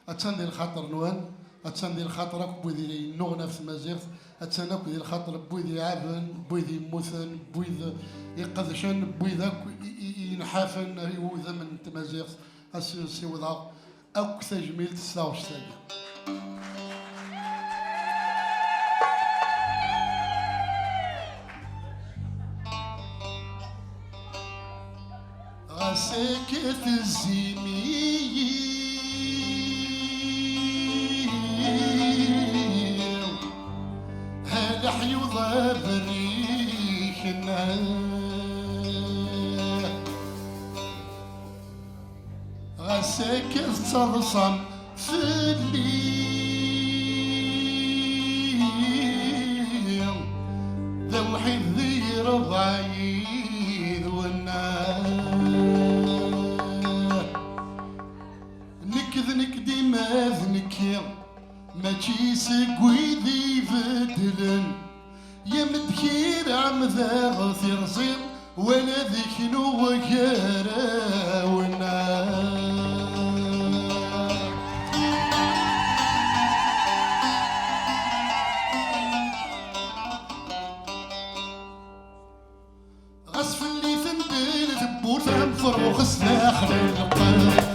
أتسندي الخاطر نوان أتسندي الخاطر بوذي نغنى في مزيغ أتسنى بوذي الخاطر بوذي عابن بوذي موثن بوذي يقذشن بوذي ينحافن يوذا من تمازيغ أسي وضع أو تجميل تسلاوش ثانية سكت الزميل هذا حيوضة بريحنا غسكت صرصم في الليل ذوحي الذير ضعيد والناس ذنك ديما ذنك ماشي سقوي ذي بدلن يا مدكير عم ذا غثير صير ولا ذيك نوغيرا والنار غصف اللي ثندل ثبور فهم فروخ سلاخ للقلب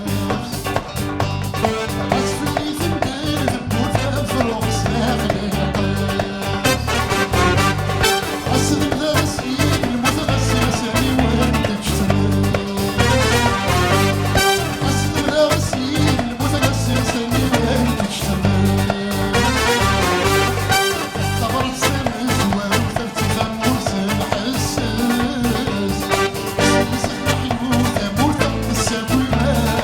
السابوي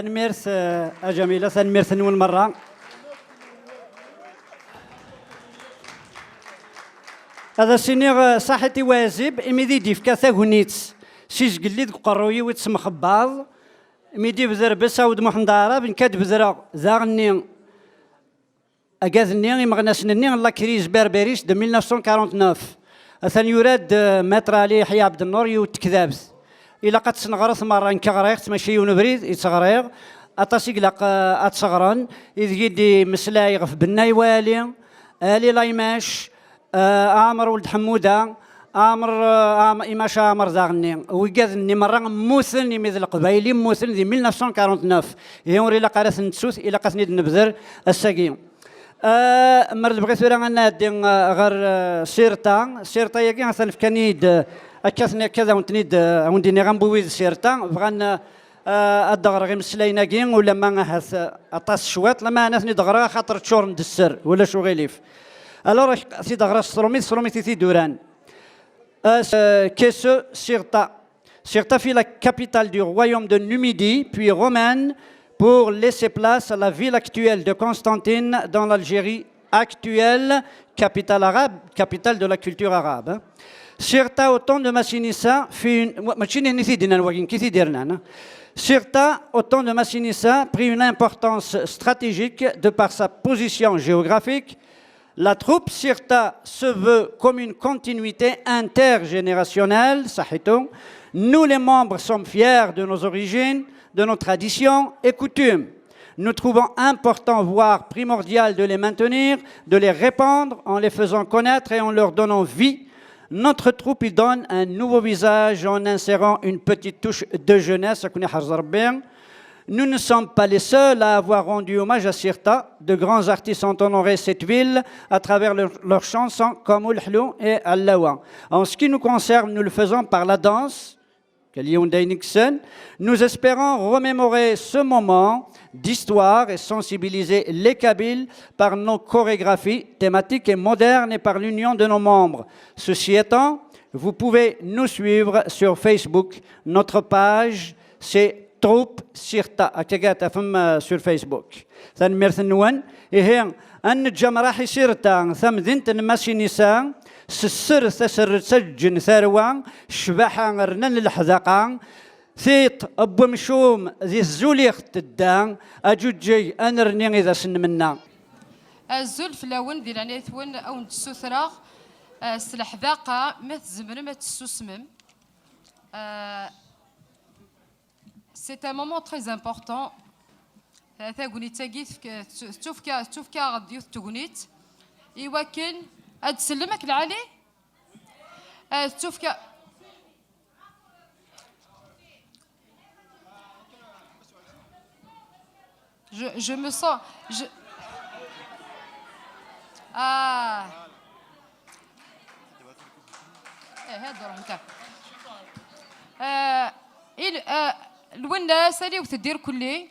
تنميرث أجميلة تنميرث نول مرة. هذا السنيغ صحتي واجب إميدي ديف كاثا غنيتس سيج قليد قروي ويتسم خباض إميدي بذر بسا ود محمدارا بن كاد بذرا زاغني أجاذني مغنسني الله كريز بربريس de 1949 أثن يراد متر علي يحيى عبد النور يتكذابث إلا قد سنغرث مرة نكغريغ ماشي ونبريد يتغريغ أتصيق لق أتصغرن إذ يدي مسلايغ في بناي والي آلي لايماش عامر ولد حمودة عامر إماش عامر زاغني ويقاذني مرة موثن يميذ القبايلي موثن ذي 1949 يوري لقى رث نتسوث إلا قثني نبذر الساقين مرد بغيت ولا غنادي غير سيرتا ياكي غنثلف كنيد أكاثني كذا ونتنيد ونديني غنبويد سيرتا بغان الدغر غير مسلايناكي ولا ما هاث أطاس شوات لما أنا ثني دغرا خاطر تشور ندسر ولا شو غيليف ألور ثي دغرا سرومي تي دوران كيسو سيرتا في la capitale du royaume de Numidie puis romaine pour laisser place à la ville actuelle de Constantine dans l'Algérie actuelle, capitale arabe, capitale de la culture arabe. Sirta, au temps de Massinissa, Sirta, au temps de Massinissa, prit une importance stratégique de par sa position géographique. La troupe Sirta se veut comme une continuité intergénérationnelle, sahito. Nous, les membres, sommes fiers de nos origines, de nos traditions et coutumes. Nous trouvons important, voire primordial, de les maintenir, de les répandre en les faisant connaître et en leur donnant vie. Notre troupe y donne un nouveau visage en insérant une petite touche de jeunesse. Nous ne sommes pas les seuls à avoir rendu hommage à Sirta. De grands artistes ont honoré cette ville à travers leurs chansons comme Oulhlou et Allawa. En ce qui nous concerne, nous le faisons par la danse. Nous espérons remémorer ce moment d'histoire et sensibiliser les Kabyles par nos chorégraphies thématiques et modernes et par l'union de nos membres. Ceci étant, vous pouvez nous suivre sur Facebook. Notre page, c'est Troupe Sirta. Sur Facebook. سسر ثسر سجن ثروان شبحان رنن الحذقان ثيط أبو مشوم ذي الزوليخ تدان أجوجي أنرني إذا سن منا الزول فلاون ذي لاني ثون أو نتسوثراغ الحذاقة مثل زمن ما تسوسمم C'est un moment très important. ثاقوني تاقيت توفكا غد يوث تقونيت إيواكن أتسلمك العالي توفكا je me sens الوناس اللي وتدير كلي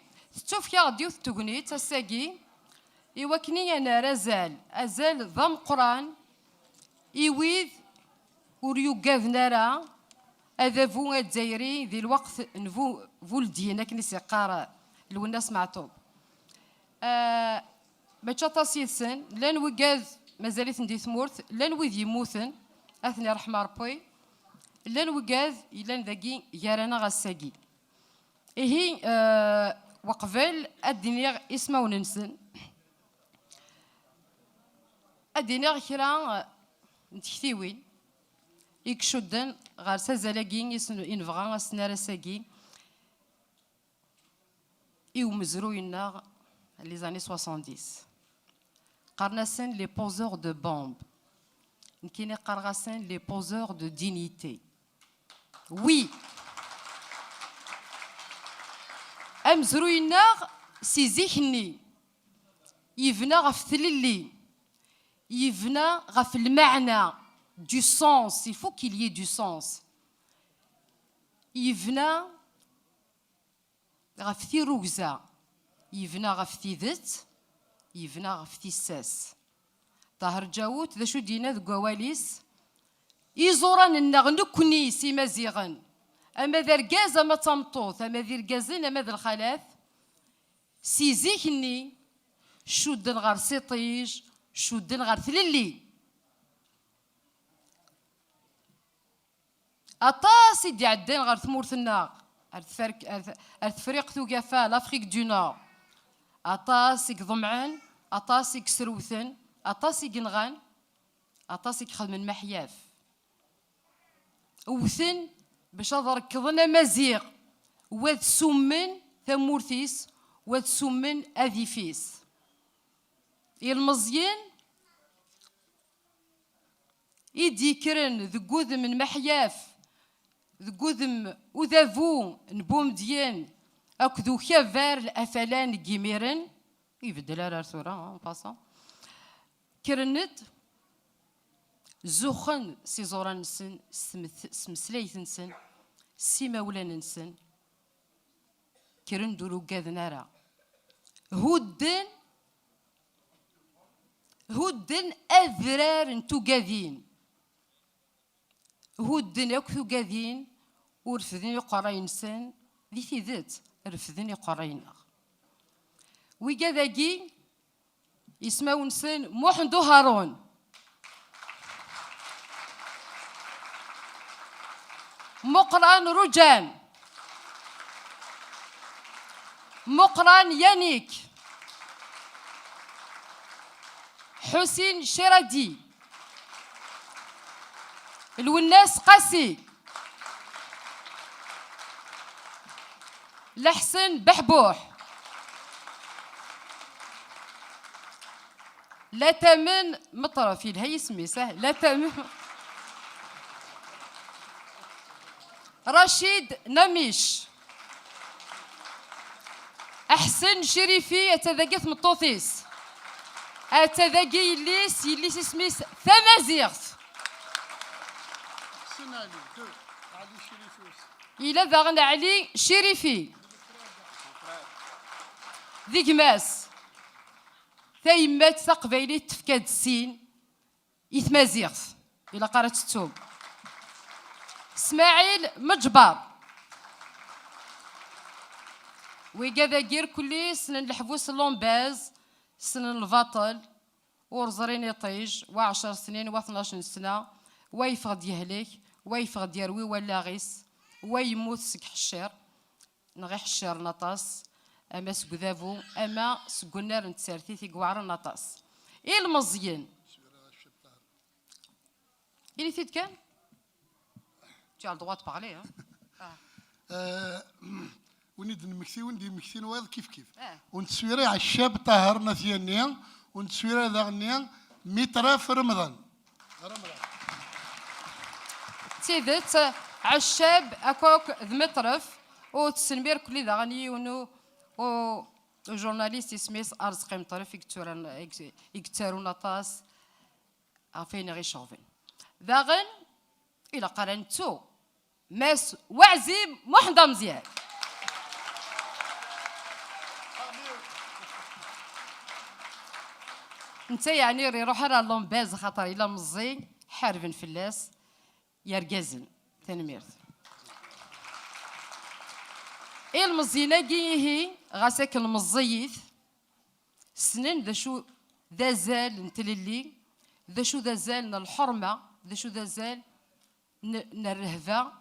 توفكا غد يوث تقونيت الساقي إيواكني أنا أزال ضم قران إيويذ وريو قاذنارا هذا فو الجزائري ذي الوقت نفو فولدينا كنيسي قارا الوناس معطوب باش تصيثن لان وقاذ مازالت ندي ثمورت لان وذ يموثن أثني رحمة ربي لان وقاذ لان ذاكي يارانا غساقي إهي وقبل الدنيا اسمه وننسن الدنيا كرا نتكتيوين يكشدن غير سازالاكين ينفغا السنارة ساكي إيو مزروينا les années 70 قرناسن les poseurs de bombes نكيني قرغاسن les poseurs de dignité oui أمزروينا سي زيكني يفنا غف ثللي يفنا غف المعنى du sens, il faut qu'il y ait du sens. يفنا غف ثي روكزا يفنا غف ثي ذت يفنا غف ثي الساس طاهر جاوت ذا شو دينا ذو قواليس يزوران النغ نكني سي مزيغن أما ذا رقاز أما تمطوث أما ذي رقازين أما ذا الخلاث سيزيكني شودن غير سيطيج شودن غير ثللي أطاس يدي عدين غير ثمورتنا التفريق ثوقافا لافريك دو نور أطاس يكضمعن أطاس يكسروثن أطاس يقنغان أطاس يخدم محياف وثن باش ركضنا مزيغ واد سمن ثمورثيس واد سمن أذيفيس المزيان يدي كرن ذقوذ من محياف ذقوذم وذافو نبوم ديان أكذو خيافار الأفلان جيميرن يبدل على رسورة باسا كرند زوخن سيزوران نسن سمسليث نسن سيماولان نسن كرن دولو قاذ نارا هودن أذرار انتو قاذين هودن يكثو قاذين ورفذين يقراين سن ذي في ذات رفذين يقراين ويقاذاقي يسماو نسن محندو هارون مقران رجان مقران يانيك حسين شردي الوناس قاسي لحسن بحبوح لا تمن مطرفي هي اسمي سهل لا تمن رشيد نميش أحسن شريفي أتذاقث مطوطيس أتذاقي يليس اسميس ثمازيغث إلا ذاغن علي شريفي ذيك ماس ثايمات ثقبيلي تفكاد السين يثمازيغث إلا قرأت التوب اسماعيل مجبر ويقاذا غير كلي سنن الحبوس اللومباز سنن الفاطل ورزرين يطيج و10 سنين و12 سنة ويفغد يهلك ويفغد يروي ولا غيس ويموت سك حشير نغي حشير نطاس اما سكذافو اما سكنار نتسارتي في قوار نطاس ايه المزيان اللي فيت كان tu as le droit de parler ونيد نمكسي وندي مكسين واض كيف ونتسويري على الشاب طاهر نثيانيا ونتسويري ذاغنيا مترا في رمضان تيدت على الشاب اكوك ذمترف وتسنبير كل ذاغني ونو و جورناليست سميث ارزقي مطرف يكتارون نطاس عفين غي شوفين ذاغن الى قرنتو ماس وعزيم محضه مزيان انت يعني يروح على لومباز خاطر الى مزي حارب فلاس يرقزن تنميرت ايه المزينه هي غاساك المزيث سنين ذا شو ذا زال نتللي ذا شو ذا زال الحرمه ذا شو ذا زال الرهبه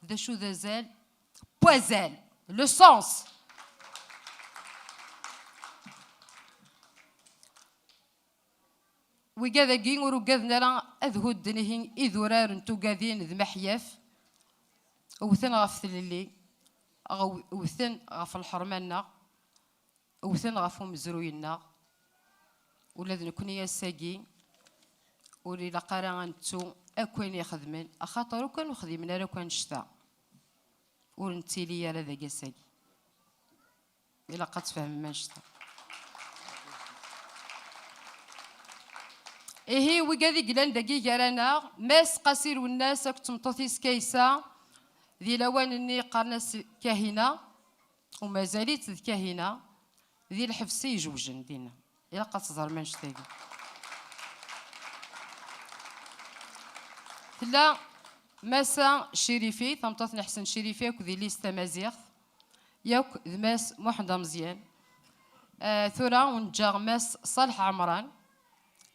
ذا شو ذا زال بوازال لو سونس وكذا كين ورقذنا راه اذهو الدنيهين اذورار نتو قاذين ذ محياف وثن غف ثللي وثن غف الحرمانا وثن غف مزروينا ولاد نكون يا ساقي ولي لقرا نتو اكوين يخدمن اخاطر كانوا خدمنا راه كان شتا ورنتيلي على ذاك ساقي الا قد تفهم ما شتا إيه وقاذي قلان دقيقة رانا ماس قصير والناس كنت مطوثيس كيسا ذي لوان اني قرناس كاهنة وما زالت ذي كاهنة ذي الحفسي جوجن دينا إلا قد تظهر ما نشتاقي لا ماسا شريفي ثمطوث نحسن شريفي وذي ليستا مزيغ ياك ذماس محضة مزيان ثورة ونجا ماس صالح عمران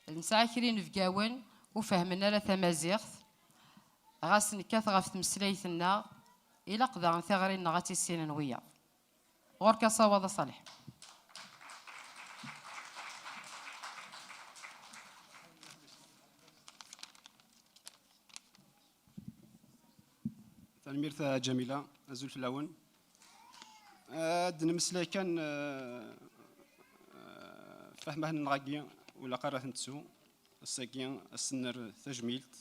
نسعى كرين في قاون وفهمنا لا تمازيغت غاس نكاث غاف تمسلايتنا إلا قدر ثغرين غاتي السنين ويا غوركا صواب صالح. تلميرة جميلة أزول في الأول دنمسلا كان فهمه النغاقية ولا قرأت نتسو الساقية السنر تجميلت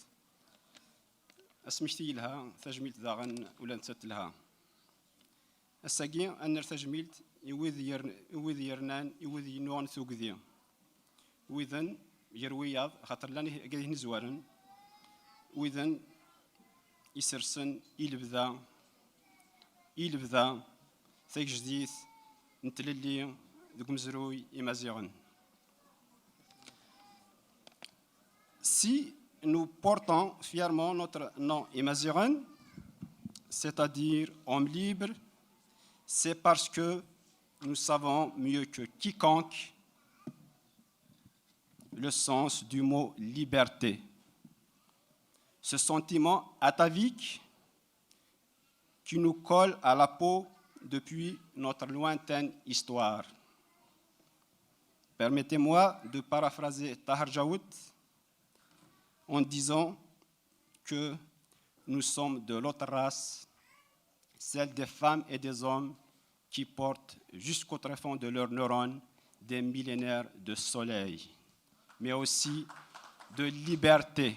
اسمشتي لها تجميلت داغن ولا نتسات لها الساقية أنر تجميلت يوذ يرنان يوذ ينوان ثوقذي وإذن يروياض خاطر لاني قاعد نزوارن وإذن يسرسن يلبذا ثيك جديد نتللي ذوك مزروي إمازيغن. Si nous portons fièrement notre nom Imazighen, c'est-à-dire homme libre, c'est parce que nous savons mieux que quiconque le sens du mot liberté. Ce sentiment atavique qui nous colle à la peau depuis notre lointaine histoire. Permettez-moi de paraphraser Tahar Jaoud en disant que nous sommes de l'autre race, celle des femmes et des hommes qui portent jusqu'au tréfonds de leurs neurones des millénaires de soleil, mais aussi de liberté.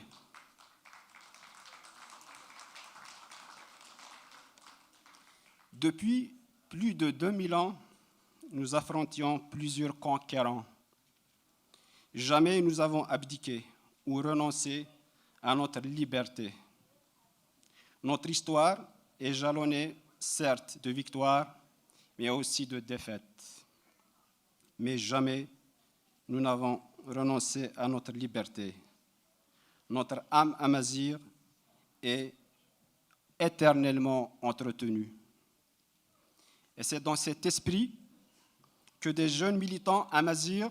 Depuis plus de 2000 ans, nous affrontions plusieurs conquérants. Jamais nous avons abdiqué ou renoncé à notre liberté. Notre histoire est jalonnée, certes, de victoires, mais aussi de défaites. Mais jamais nous n'avons renoncé à notre liberté. Notre âme amazigh est éternellement entretenue. Et c'est dans cet esprit que des jeunes militants amazighs,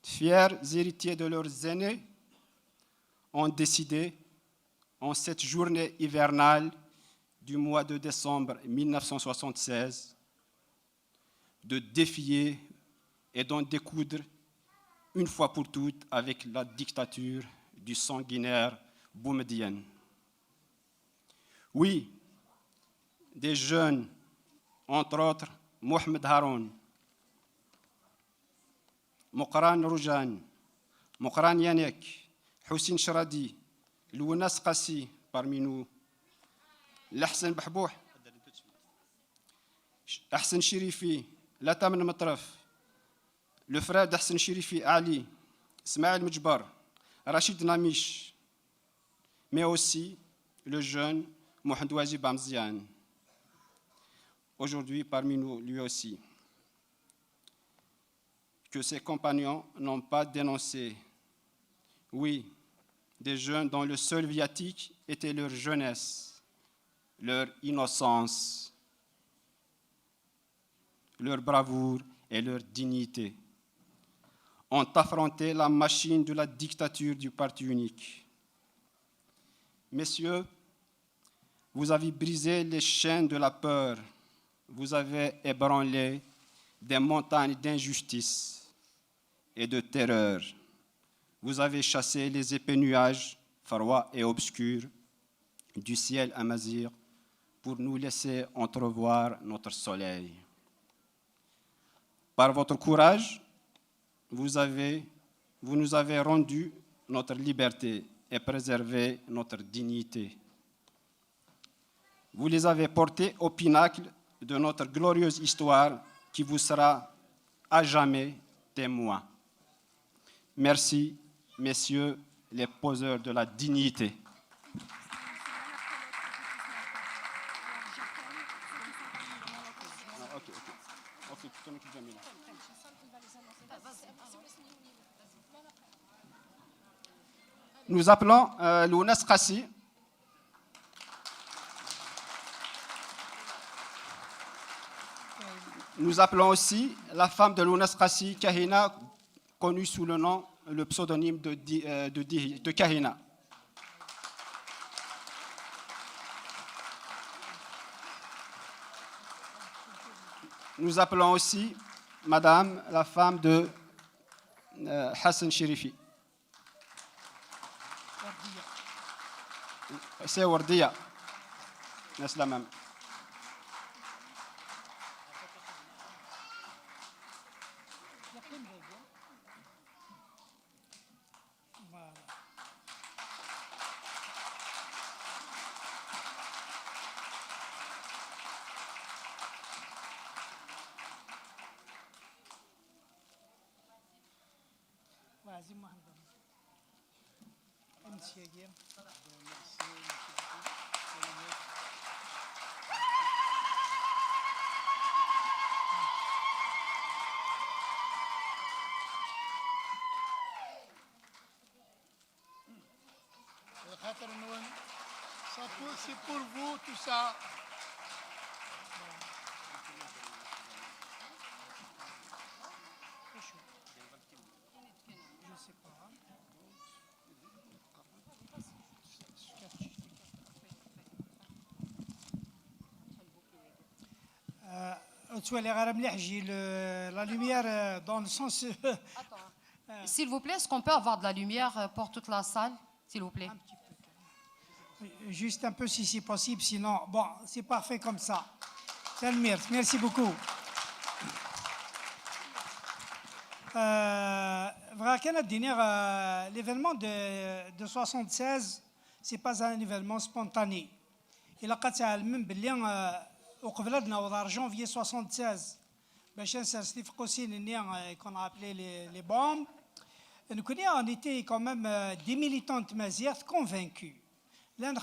fiers héritiers de leurs aînés, ont décidé, en cette journée hivernale du mois de décembre 1976, de défier et d'en découdre une fois pour toutes avec la dictature du sanguinaire Boumedienne. Oui, des jeunes, entre autres Mohamed Haroun, Mokran Roujan, Mokran Yanek, Houssine Shradi, Lounas Qassi parmi nous, L'Ahsen Bahbouh, Ahsen Shirifi, Latam Matraf, le frère d'Ahsen Shirifi, Ali, Ismaël Mujbar, Rachid Namish, mais aussi le jeune Mohamed Ouazi Bamzian. Aujourd'hui parmi nous, lui aussi, que ses compagnons n'ont pas dénoncé. Oui, des jeunes dont le seul viatique était leur jeunesse, leur innocence, leur bravoure et leur dignité, ont affronté la machine de la dictature du parti unique. Messieurs, vous avez brisé les chaînes de la peur, vous avez ébranlé des montagnes d'injustice et de terreur. Vous avez chassé les épais nuages, froids et obscurs, du ciel amazigh pour nous laisser entrevoir notre soleil. Par votre courage, vous nous avez rendu notre liberté et préservé notre dignité. Vous les avez portés au pinacle de notre glorieuse histoire qui vous sera à jamais témoin. Merci, messieurs les poseurs de la dignité. Nous appelons Lounas Qassi. Nous appelons aussi la femme de Lounes Qassi, Kahina, connue sous le pseudonyme de Kahina. Nous appelons aussi Madame, la femme de Hassan Sherifi. C'est Wardia. C'est la même. C'est pour vous tout ça. La lumière dans le sens. S'il vous plaît, est-ce qu'on peut avoir de la lumière pour toute la salle, s'il vous plaît? Juste un peu si c'est possible, sinon, bon, c'est parfait comme ça. Merci beaucoup. L'événement de 76, ce n'est pas un événement spontané. Il a قد تعلم باللي وقبلنا وظهر janvier 76 باش نستفقوا سنين qu'on a appelé les bombes. On était quand même des militants de Mazir convaincus. Là, nous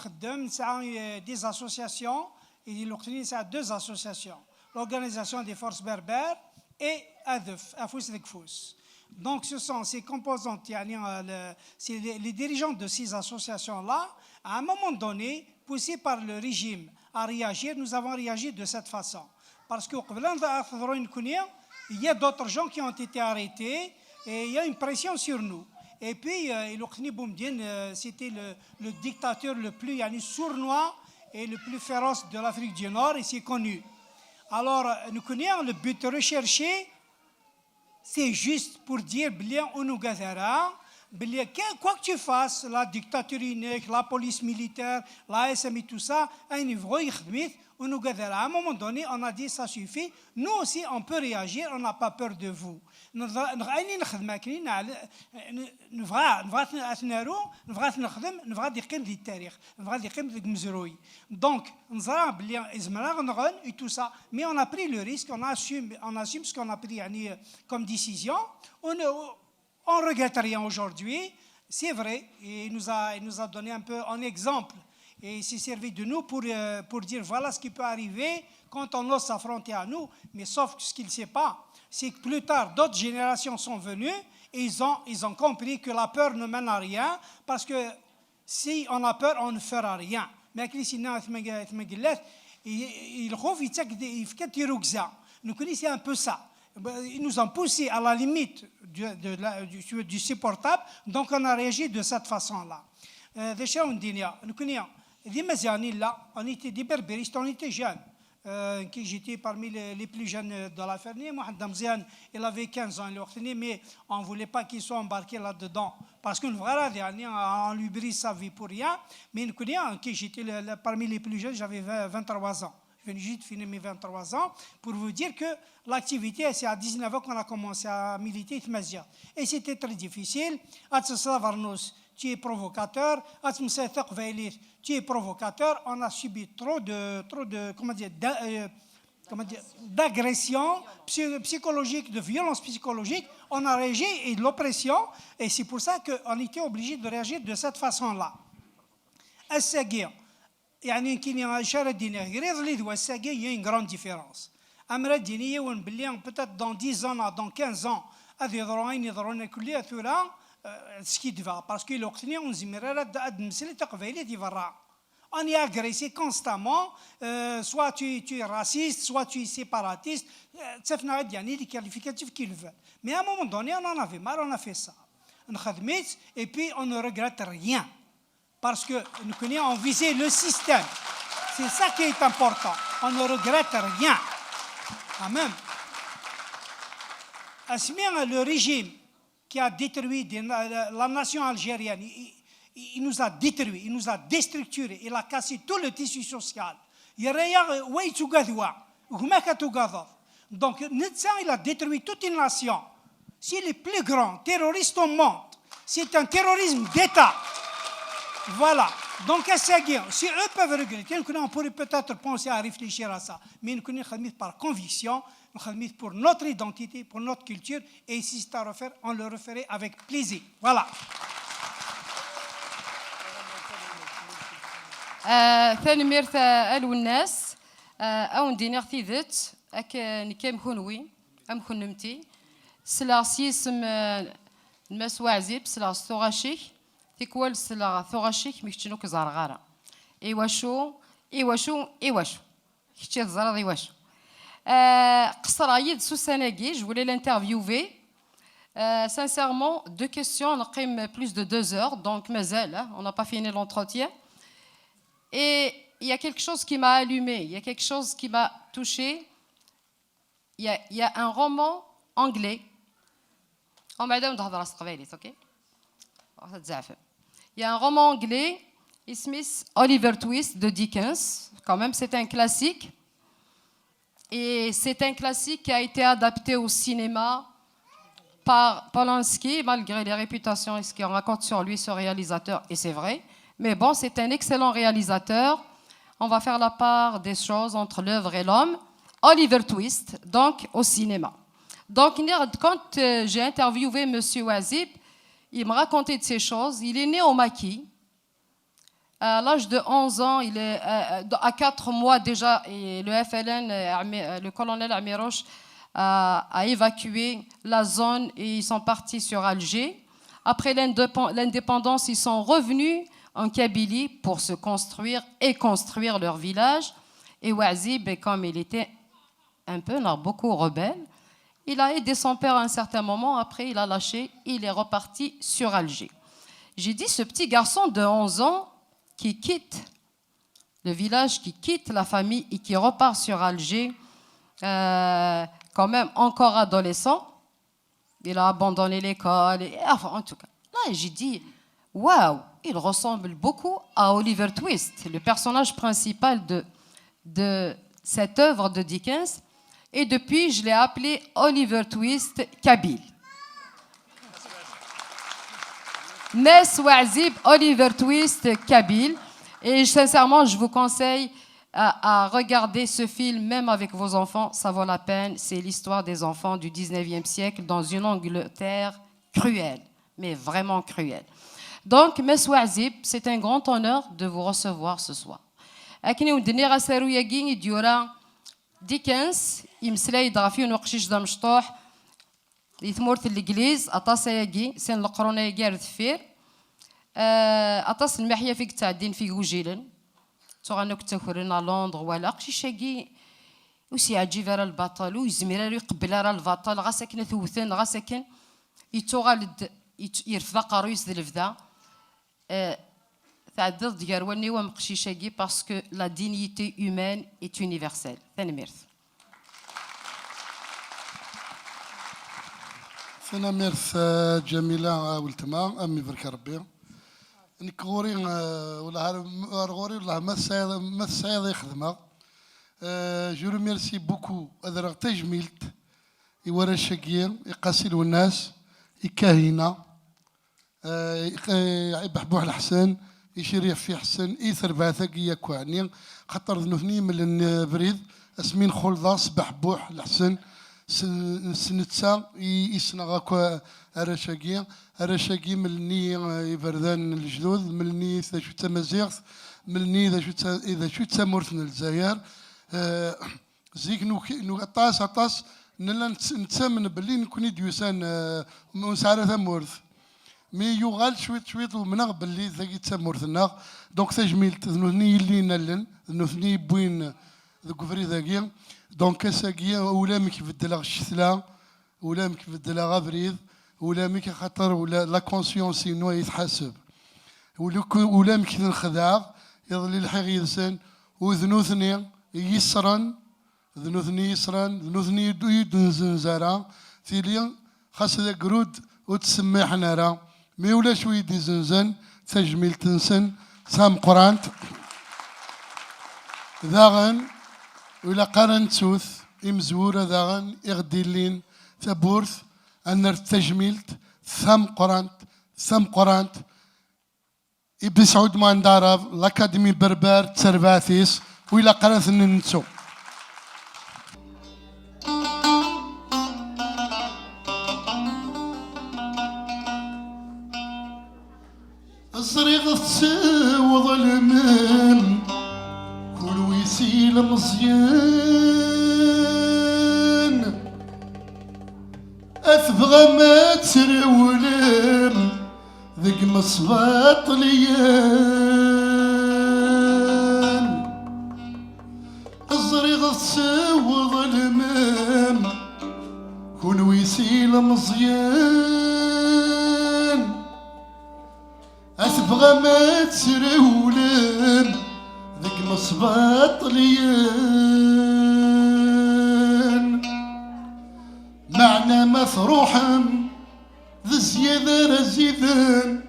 avons des associations, et deux associations, l'Organisation des forces berbères et ADF, Afous Dekfous. Donc, ce sont ces composantes, c'est les dirigeants de ces associations-là, à un moment donné, poussés par le régime à réagir, nous avons réagi de cette façon. Parce qu'il y a d'autres gens qui ont été arrêtés et il y a une pression sur nous. Et puis, c'était le dictateur le plus sournois et le plus féroce de l'Afrique du Nord, et c'est connu. Alors, nous connaissons le but recherché, c'est juste pour dire, quoi que tu fasses, la dictature unique, la police militaire, la SM et tout ça, à un moment donné, on a dit ça suffit. Nous aussi, on peut réagir, on n'a pas peur de vous. Donc, et tout ça, mais on a pris le risque, on assume ce qu'on a pris comme décision. On ne regrette rien aujourd'hui, c'est vrai, et il nous a donné un peu un exemple. Et il s'est servi de nous pour dire voilà ce qui peut arriver quand on ose s'affronter à nous. Mais sauf que ce qu'il ne sait pas, c'est que plus tard, d'autres générations sont venues et ils ont compris que la peur ne mène à rien, parce que si on a peur, on ne fera rien. Mais nous connaissons un peu ça. Ils nous ont poussé à la limite du supportable, donc on a réagi de cette façon-là. On était des berbéristes, on était jeunes. J'étais parmi les plus jeunes de la famille. Mohamed Mzian, il avait 15 ans, mais on ne voulait pas qu'il soit embarqué là-dedans. Parce qu'on lui brise sa vie pour rien. Mais j'étais parmi les plus jeunes, j'avais 23 ans. Je viens juste de finir mes 23 ans pour vous dire que l'activité, c'est à 19 ans qu'on a commencé à militer. Et c'était très difficile. Tu es provocateur, tu es provocateur. On a subi trop de d'agression psychologique, de violence psychologique. On a réagi et de l'oppression, et c'est pour ça qu'on était obligé de réagir de cette façon-là. Il y a une grande différence. Peut-être dans 10 ans, dans 15 ans, ce qui va, parce que On est agressé constamment, soit tu es raciste, soit tu es séparatiste. Il y a des qualificatifs qui le veulent. Mais à un moment donné, on en avait marre, on a fait ça. Et puis on ne regrette rien. Parce que nous connaissons, on visait le système. C'est ça qui est important. On ne regrette rien. Quand même. Le régime qui a détruit la nation algérienne, il nous a détruits, il nous a déstructurés, il a cassé tout le tissu social. Donc, il a détruit toute une nation. C'est le plus grand terroriste au monde. C'est un terrorisme d'État. Voilà. Donc, si eux peuvent regretter, on pourrait peut-être penser à réfléchir à ça. Mais nous connaissons par conviction, pour notre identité, pour notre culture, et si c'est à refaire, on le referait avec plaisir. Voilà. ثاني ميرث ألو الناس أو نديني ثيذت أك نكام خنوي أم خنمتي سلا سيسم المسوا عزيب سلا ثغاشيك تيكوال سلا ثغاشيك ميكتشنو كزارغارا إيواشو إيواشو إيواشو كتشي تزرد إيواشو قصر عيد سوساناكي je voulais l'interviewer sincèrement deux questions on a plus de 2 heures donc mazal on n'a pas fini l'entretien. Et il y a quelque chose qui m'a allumé, il y a quelque chose qui m'a touché. Il y a un roman anglais. Oh, madame, ok? Il y a un roman anglais, Smith Oliver Twist de Dickens. Quand même, c'est un classique. Et c'est un classique qui a été adapté au cinéma par Polanski, malgré les réputations et ce qu'on raconte sur lui, ce réalisateur. Et c'est vrai. Mais bon, c'est un excellent réalisateur. On va faire la part des choses entre l'œuvre et l'homme. Oliver Twist, donc au cinéma. Donc, quand j'ai interviewé M. Ouazib, il me racontait de ces choses. Il est né au Maquis. À l'âge de 11 ans, il est, à 4 mois déjà, et le FLN, le colonel Amiroche, a évacué la zone et ils sont partis sur Alger. Après l'indépendance, ils sont revenus en Kabylie pour se construire et construire leur village. Et Ouazib, comme il était un peu, beaucoup rebelle, il a aidé son père à un certain moment. Après, il a lâché, il est reparti sur Alger. J'ai dit, ce petit garçon de 11 ans qui quitte le village, qui quitte la famille et qui repart sur Alger, quand même encore adolescent, il a abandonné l'école. Enfin, en tout cas, là, j'ai dit, waouh, il ressemble beaucoup à Oliver Twist, le personnage principal de cette œuvre de Dickens. Et depuis, je l'ai appelé Oliver Twist Kabyle. Nes Ouazib, Oliver Twist Kabyle. Et sincèrement, je vous conseille à regarder ce film, même avec vos enfants, ça vaut la peine. C'est l'histoire des enfants du 19e siècle dans une Angleterre cruelle, mais vraiment cruelle. Donc, M. Ouazib, c'est un grand honneur de vous recevoir ce soir. أكني ودني غسرو يجيني ديورا ديكنس يمسلاي ضعفي ونقشيش دا مشطوح يثمورت الإنجليز أطاس يجي سين القرون يجي رثفير أطاس المحيا فيك تعدين في وجيلن تغنو كتاخرنا لندن ولا قشيش يجي وسي عجيب راه البطل ويزمير يقبل راه البطل غاسكن ثوثن غاسكن يتوغالد يرفض قارويس دلفدا تعدد ديارواني ومقشيشاكي باسكو لا دينيتي هيومان est universelle. ثاني ميرث. ثنا ميرث جميلة ولتما أمي برك ربي. إنك غوري ولا غوري ولا ما السعيد يخدمها. جو ريميرسي بوكو أدرا تجميلت يورا الشقير يقاسي الناس يكاهينا يبحبوح الحسن يشري في حسن إيثر باثك يكواني خطر ذنوثني من البريد اسمين خلص بحبوح الحسن سنتسا يسنغاكو أرشاقي ملني يبردان الجدود ملني إذا شو تمازيغ ملني إذا شو تمورثنا الجزائر زيك نو أطاس نلا نتسامن باللي نكوني ديوسان مسارة ثمورث مي يغال شويت شويت ومنغ باللي ذاك تمورتنا دونك تجميلت ذنوثني اللي نلن ذنوثني بوين ذوك فري ذاكيا دونك اساكيا ولا مك بدلا الشتلا ولا مك بدلا غابريد ولا مك خاطر ولا لا كونسيونس نو يتحاسب ولا مك الخداع يظل الحق ينسان وذنوثني يسرا ذنوثني يسرا ذنوثني يدنزنزارا تيليا خاص ذا قرود وتسمحنا راه مي ولا شويه دي زنزان تجميل تنسن سام قرانت ذاغن ولا قرن تسوث امزوره ذاغن اغديلين تبورث ان تجميلت ثم قرانت ابن سعود ماندارف الاكاديمي بربر تسرباثيس ولا قرث ننسو الصريغ تساوض المام كل ويسيل مزيان أثبغى ما تسرولم ذق مصباط ليان الصريغ تساوض المام كل ويسيل مزيان أثبغى ما تسرولم ذيك مصباط ليان معنى مثروحا ذي زيادة رزيدان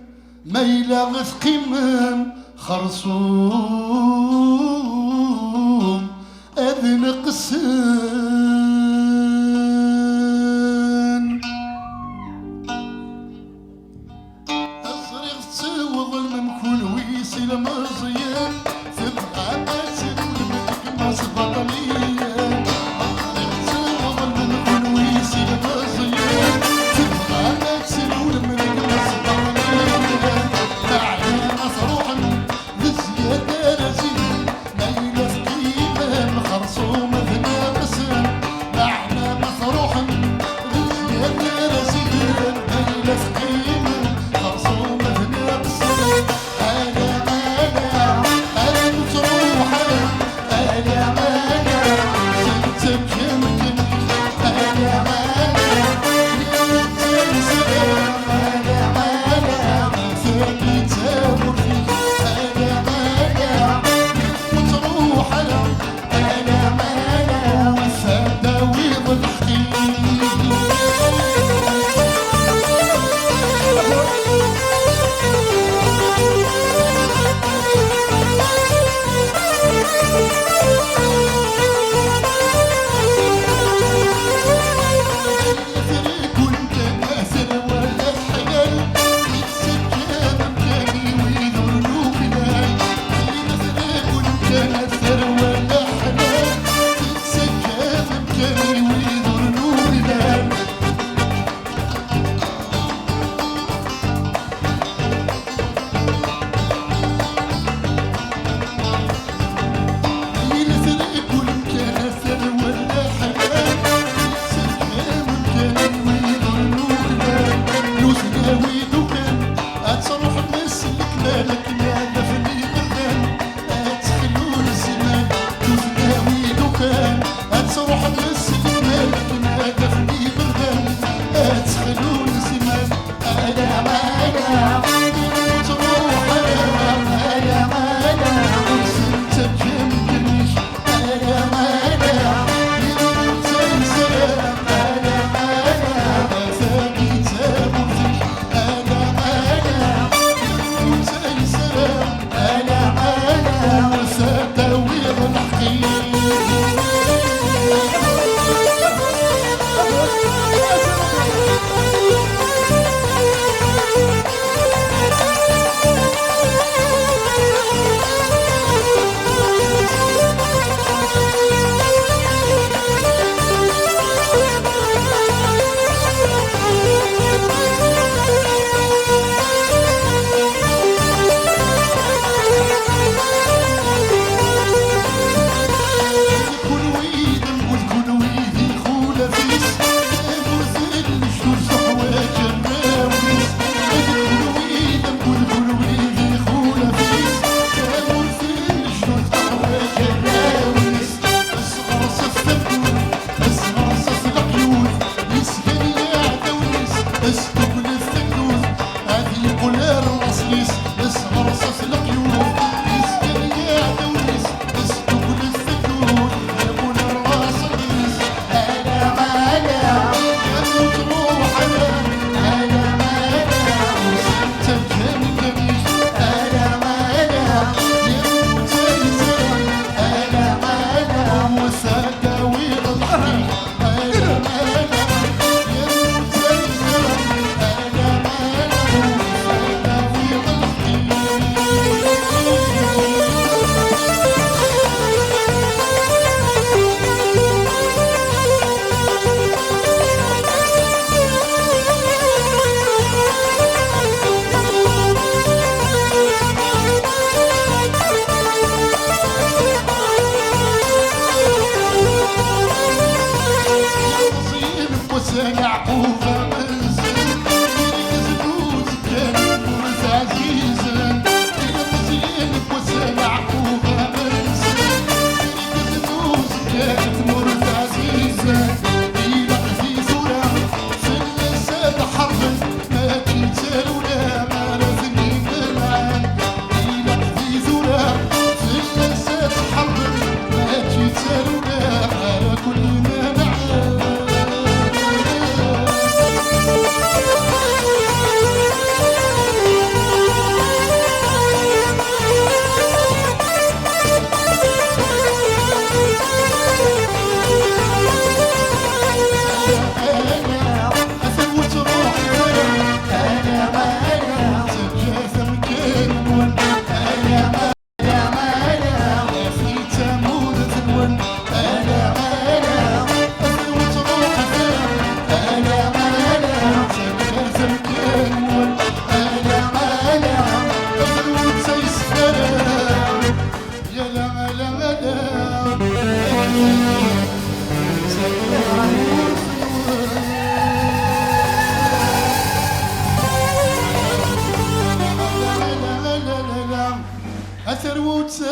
ما يلاغث قمام خرصوم أذن قسان الصريغ تساوض الممكون ويسيل مزيان تبقى ما تسول منك مصبط ليان الصريغ تساوض الممكون ويسيل مزيان تبقى ما تسول منك مصبط ليان معنى مصروحا بزيادة رزين ما يلف قيمة خرصوم ذنا قسم معنى مصروحا بزيادة رزين ما يلف قيمة خرصوم ذنا قسم أنا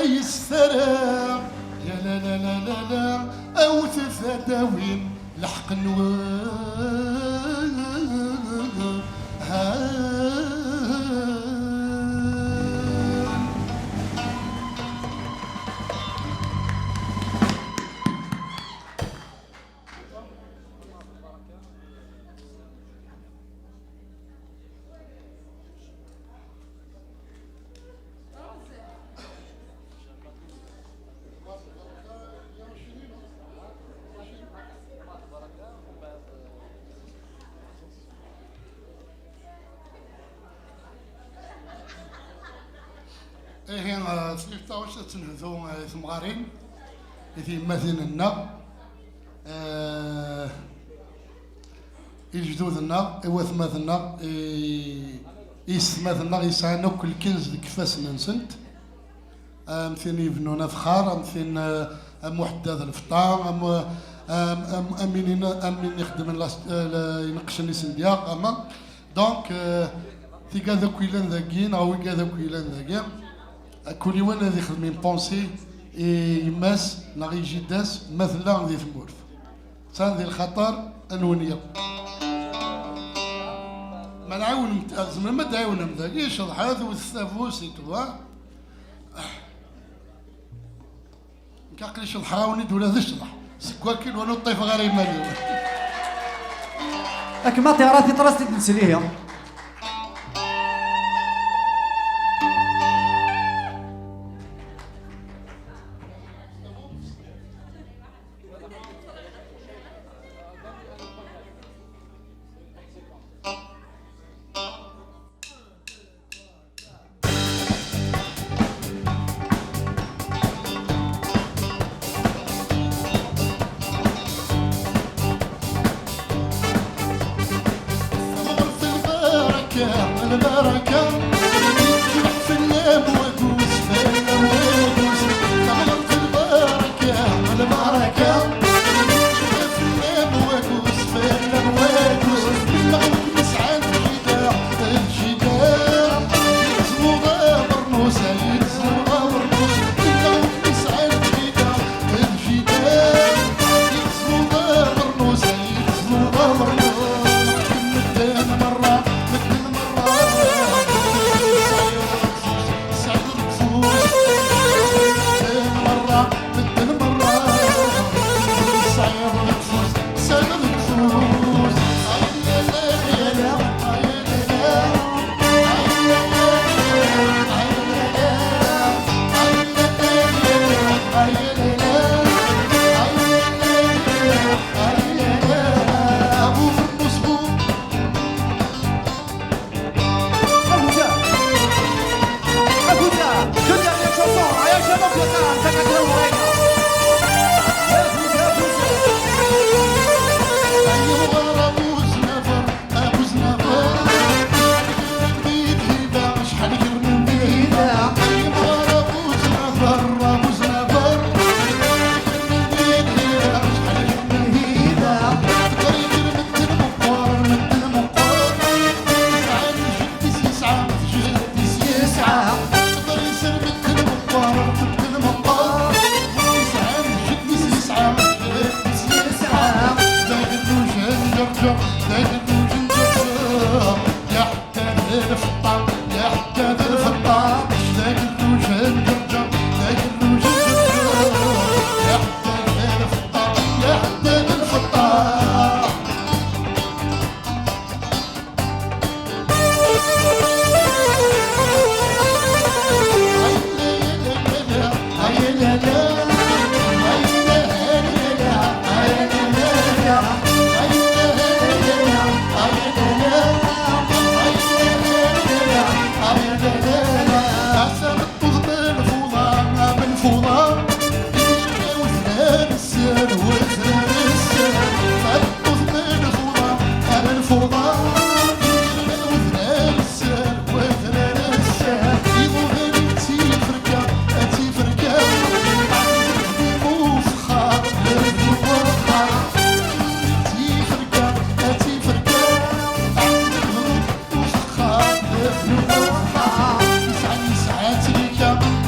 يسترى يا لا لا لا لا لا أو تثداوين لحق إيه سيفتا واش تنهضو ثمغارين في مثلنا يجدودنا إوثماتنا يسماتنا يسعنا كل كنز ديك فاسنا نسنت مثين يبنونا فخار مثين محدد الفطار أمين يخدم ينقش الناس ندياق أما دونك في كذا كويلان ذاكين أو كذا كويلان ذاكين كل يوم هذي خدمين بونسي يماس نغي جداس مثلا ذي ثمورث سان ذي الخطر الونية ما نعاون زعما ما تعاون مذاك يشرح هذا والثافوس يتوا كاقلي شرحاوني دولا ذا الشرح سكواكين ولو الطيف غير مالي أكما تيراتي تراستي تنسليها البركة يجرح في الليل ودوس في ودوس طلعت البركة البركة يجرح في الليل ودوس في ودوس بالمغرب نسعد الجداع الجداع يتزلو برنوس يتزلو برنوس بالمغرب نسعد الجداع الجداع يتزلو برنوس يتزلو برنوس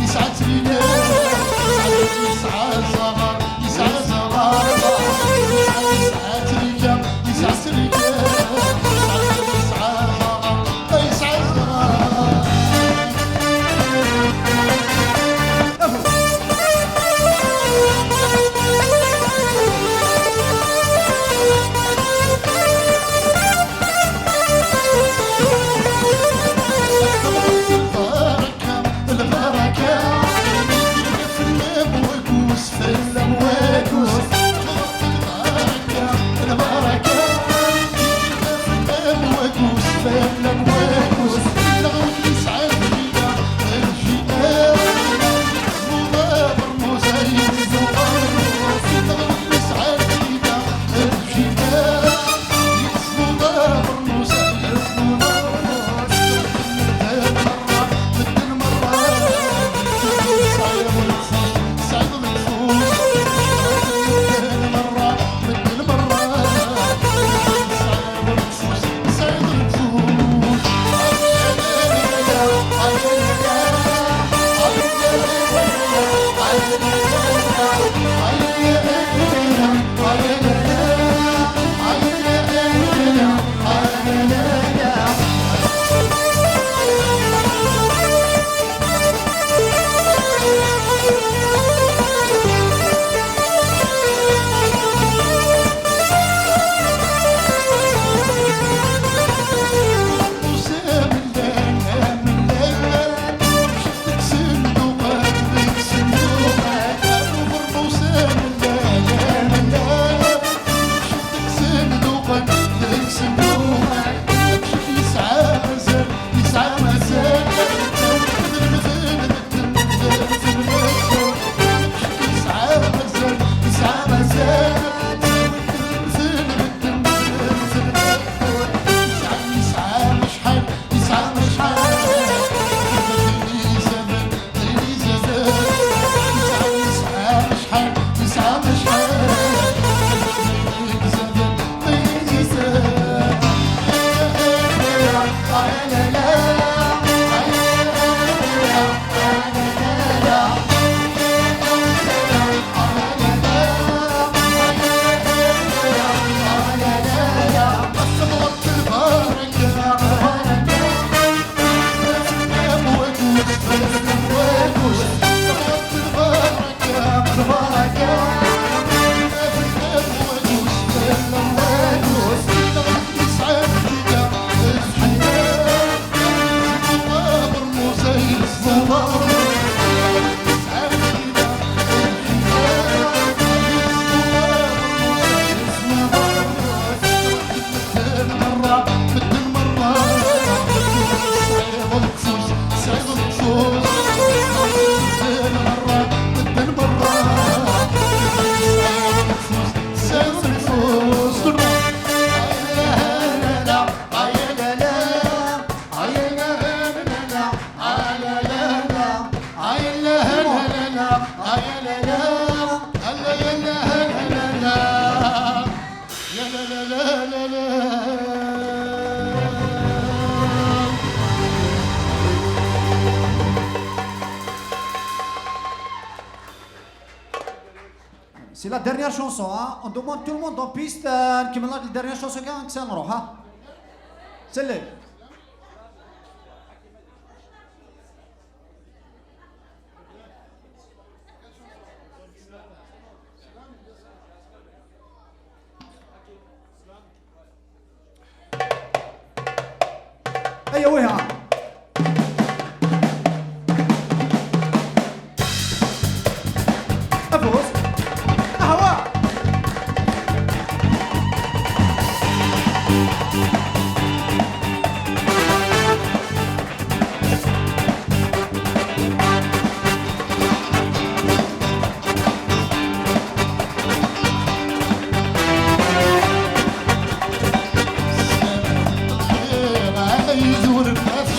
يسعد ليك C'est la dernière chanson, hein. On demande tout le monde en piste. نكمل لك الدرنيير شونسون كاع نكسل نروح ها. سلم. أيوة ويها. أفوز. أهوا. يزور الناس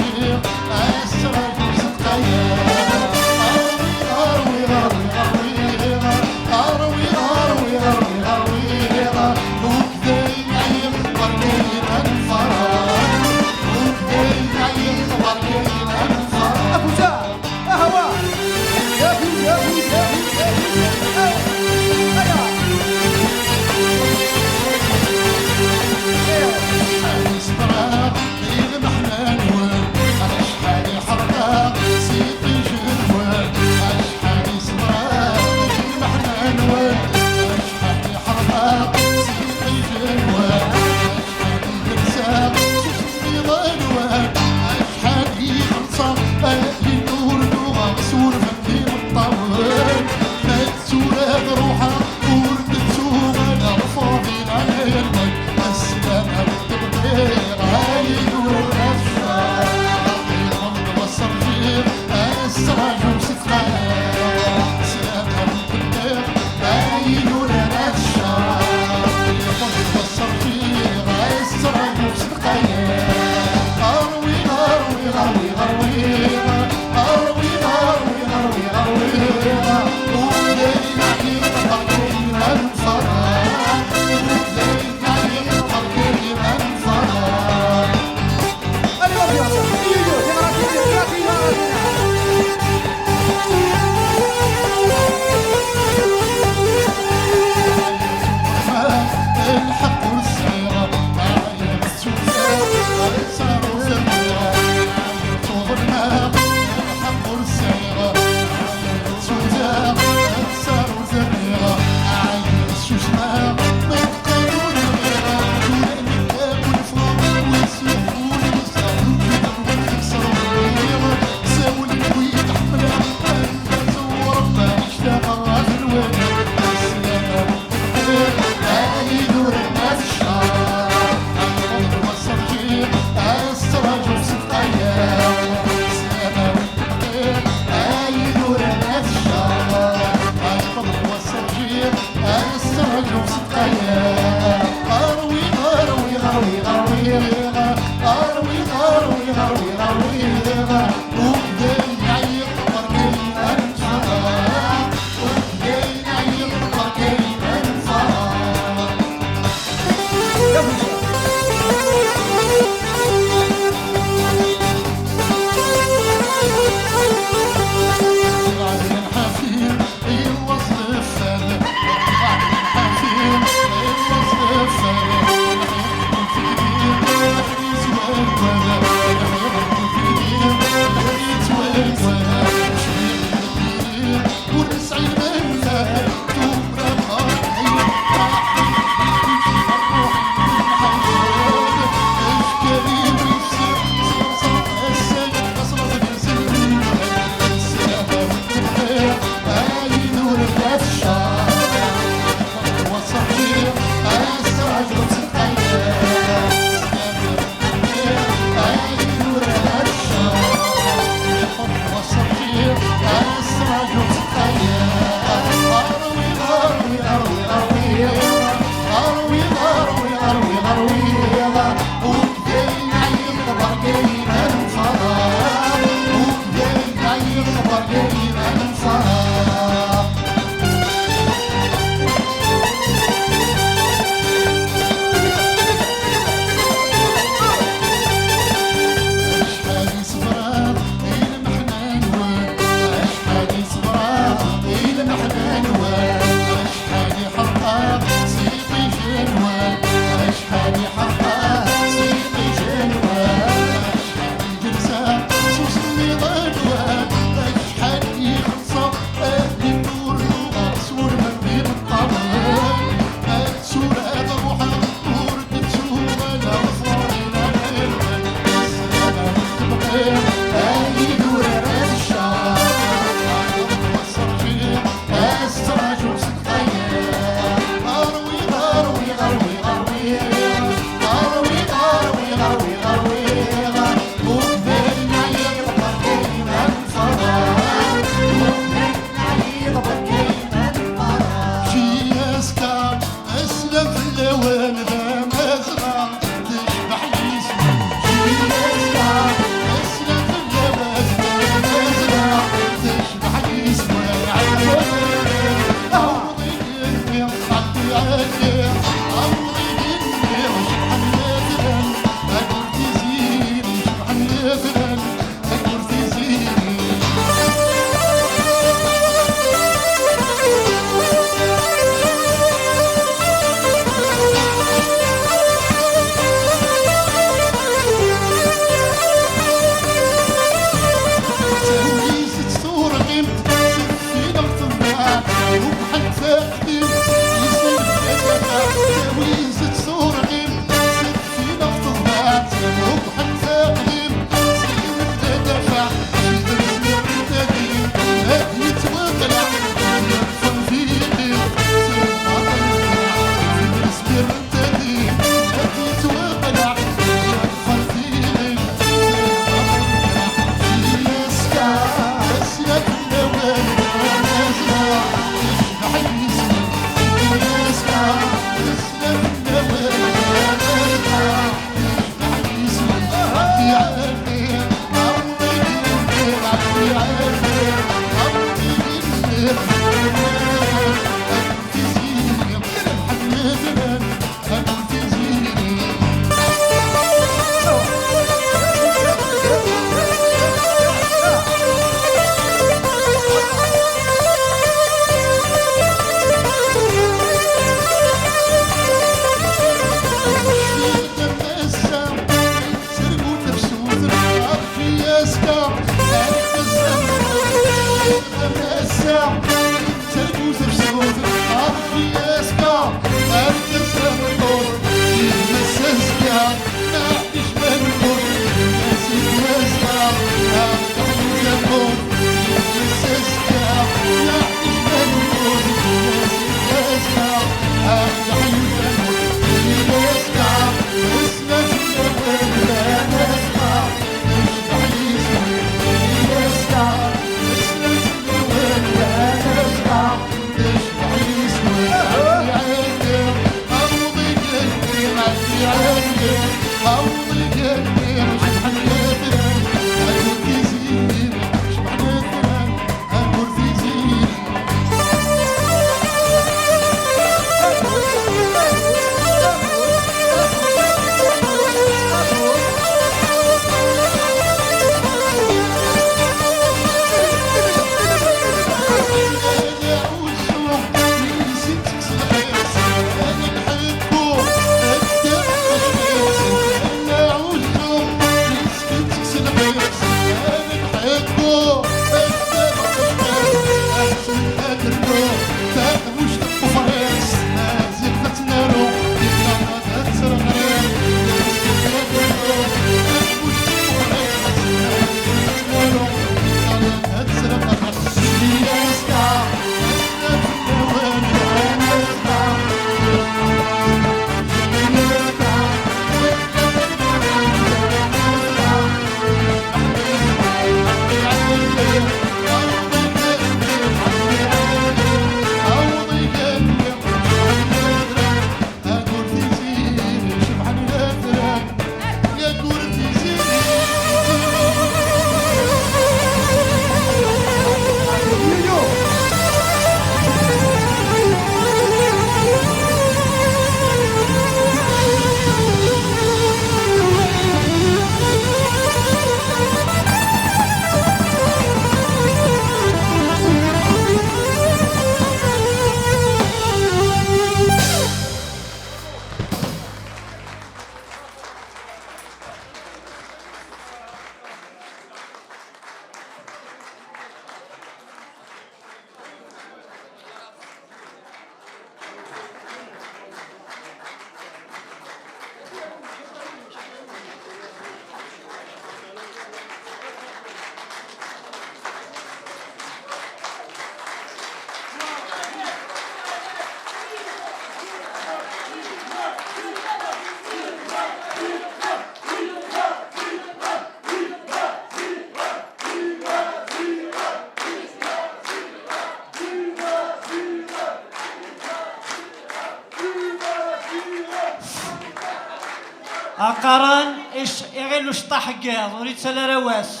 أقران إيش يغلو شطاح قاض وريد سلا رواس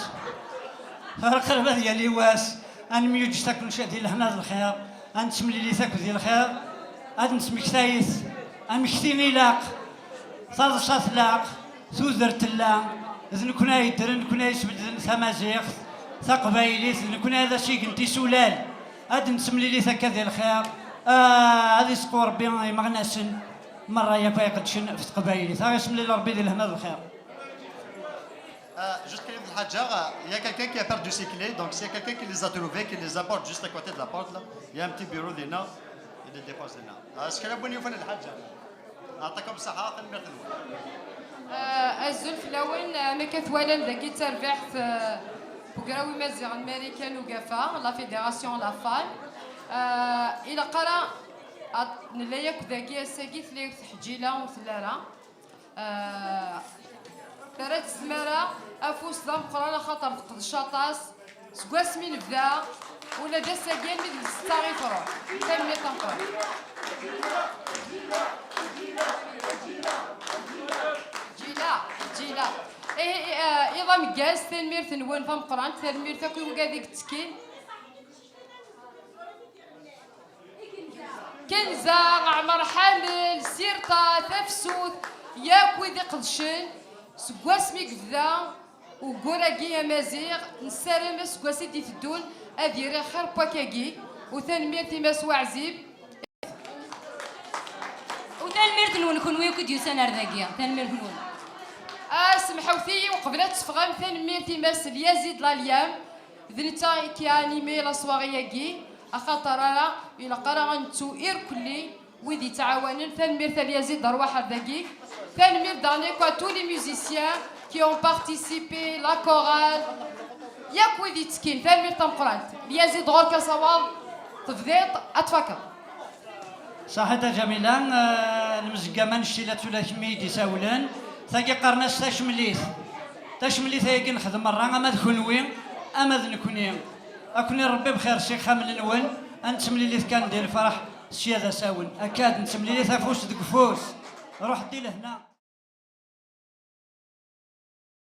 القربة ديالي واس أنا ميوجش تاكل شي ديال هنا الخير أنا تسملي لي تاكل ديال الخير أنا نسميك ثايث أنا مكتيني لاق صاد شاط لاق ثوذرت لا إذن كنا يدرن كنا يسبدن ثمازيغ ثقبايليت نكون هذا شي قنتي سولال هاد نسملي لي ثكا ديال الخير هادي سقو ربي مغناسن مرة ياك يقدشن في قبايلي ثا يسملي ربي ديال هنا الخير. Juste Karim Hadjar, il y a quelqu'un qui a perdu ses clés, donc s'il y a quelqu'un qui les a trouvées, qui les apporte juste à côté de la porte, là, il y a un petit bureau d'Ina, il les dépose d'Ina. Est-ce que la bonne يوفن الحاجة؟ أعطاكم الصحة خلينا نرتبوا. الزلف الأول ما كثوالا ذاكي تربحت بقراوي مازيغ أمريكان وقفا لا فيدراسيون لا فال إلى قرا نلاياك ذاكي الساقي ثلاث حجيلة وثلاثة ثلاث سمارة أفوس ضم قرانا خاطر فقد الشاطاس سكواس من بدا ولا دا ساقيان من ستاغي فروح تمي تنقر جيلا إذا مقاس تنمير تنوين فم قران تنمير تاكل وقاديك تسكين كنزة عمر حامل سيرتا تفسوث ياكو ذي قدشن سكواسمي كذا وقوراكي مازيغ نسالم سكواسي دي تدون أديري خير بواكاكي وثانمير تيماس وعزيب وثانمير تنون كون ويكو ديوسان أرداكيا ثانمير تنون سمحوثي وقبل تفغم ثاني ميرتي ماسل يزيد لاليام ذنتا كي انيمي لا سواغي كي اخاطر انا الى قرا انتو اير كلي ويدي تعاونن ثاني ميرتي يزيد رواح دقيق ثاني مير داني كوا تو لي ميوزيسيان كي اون بارتيسيبي لا كورال ياك ويدي تسكين ثاني مير تمقرانت يزيد غور كصواب تفضيط اتفكر صحيحة جميلة. المزقة ما نشتي ولا كميدي ساولان ثاقي قرناس تشمليث هيك نخدم مرة أما ذكونوين أما ذنكونين أكوني ربي بخير الشيخ خامل نون أنتملي لي كان دير الفرح الشي هذا ساون أكاد نتملي لي ثافوس دقفوس روح دي لهنا.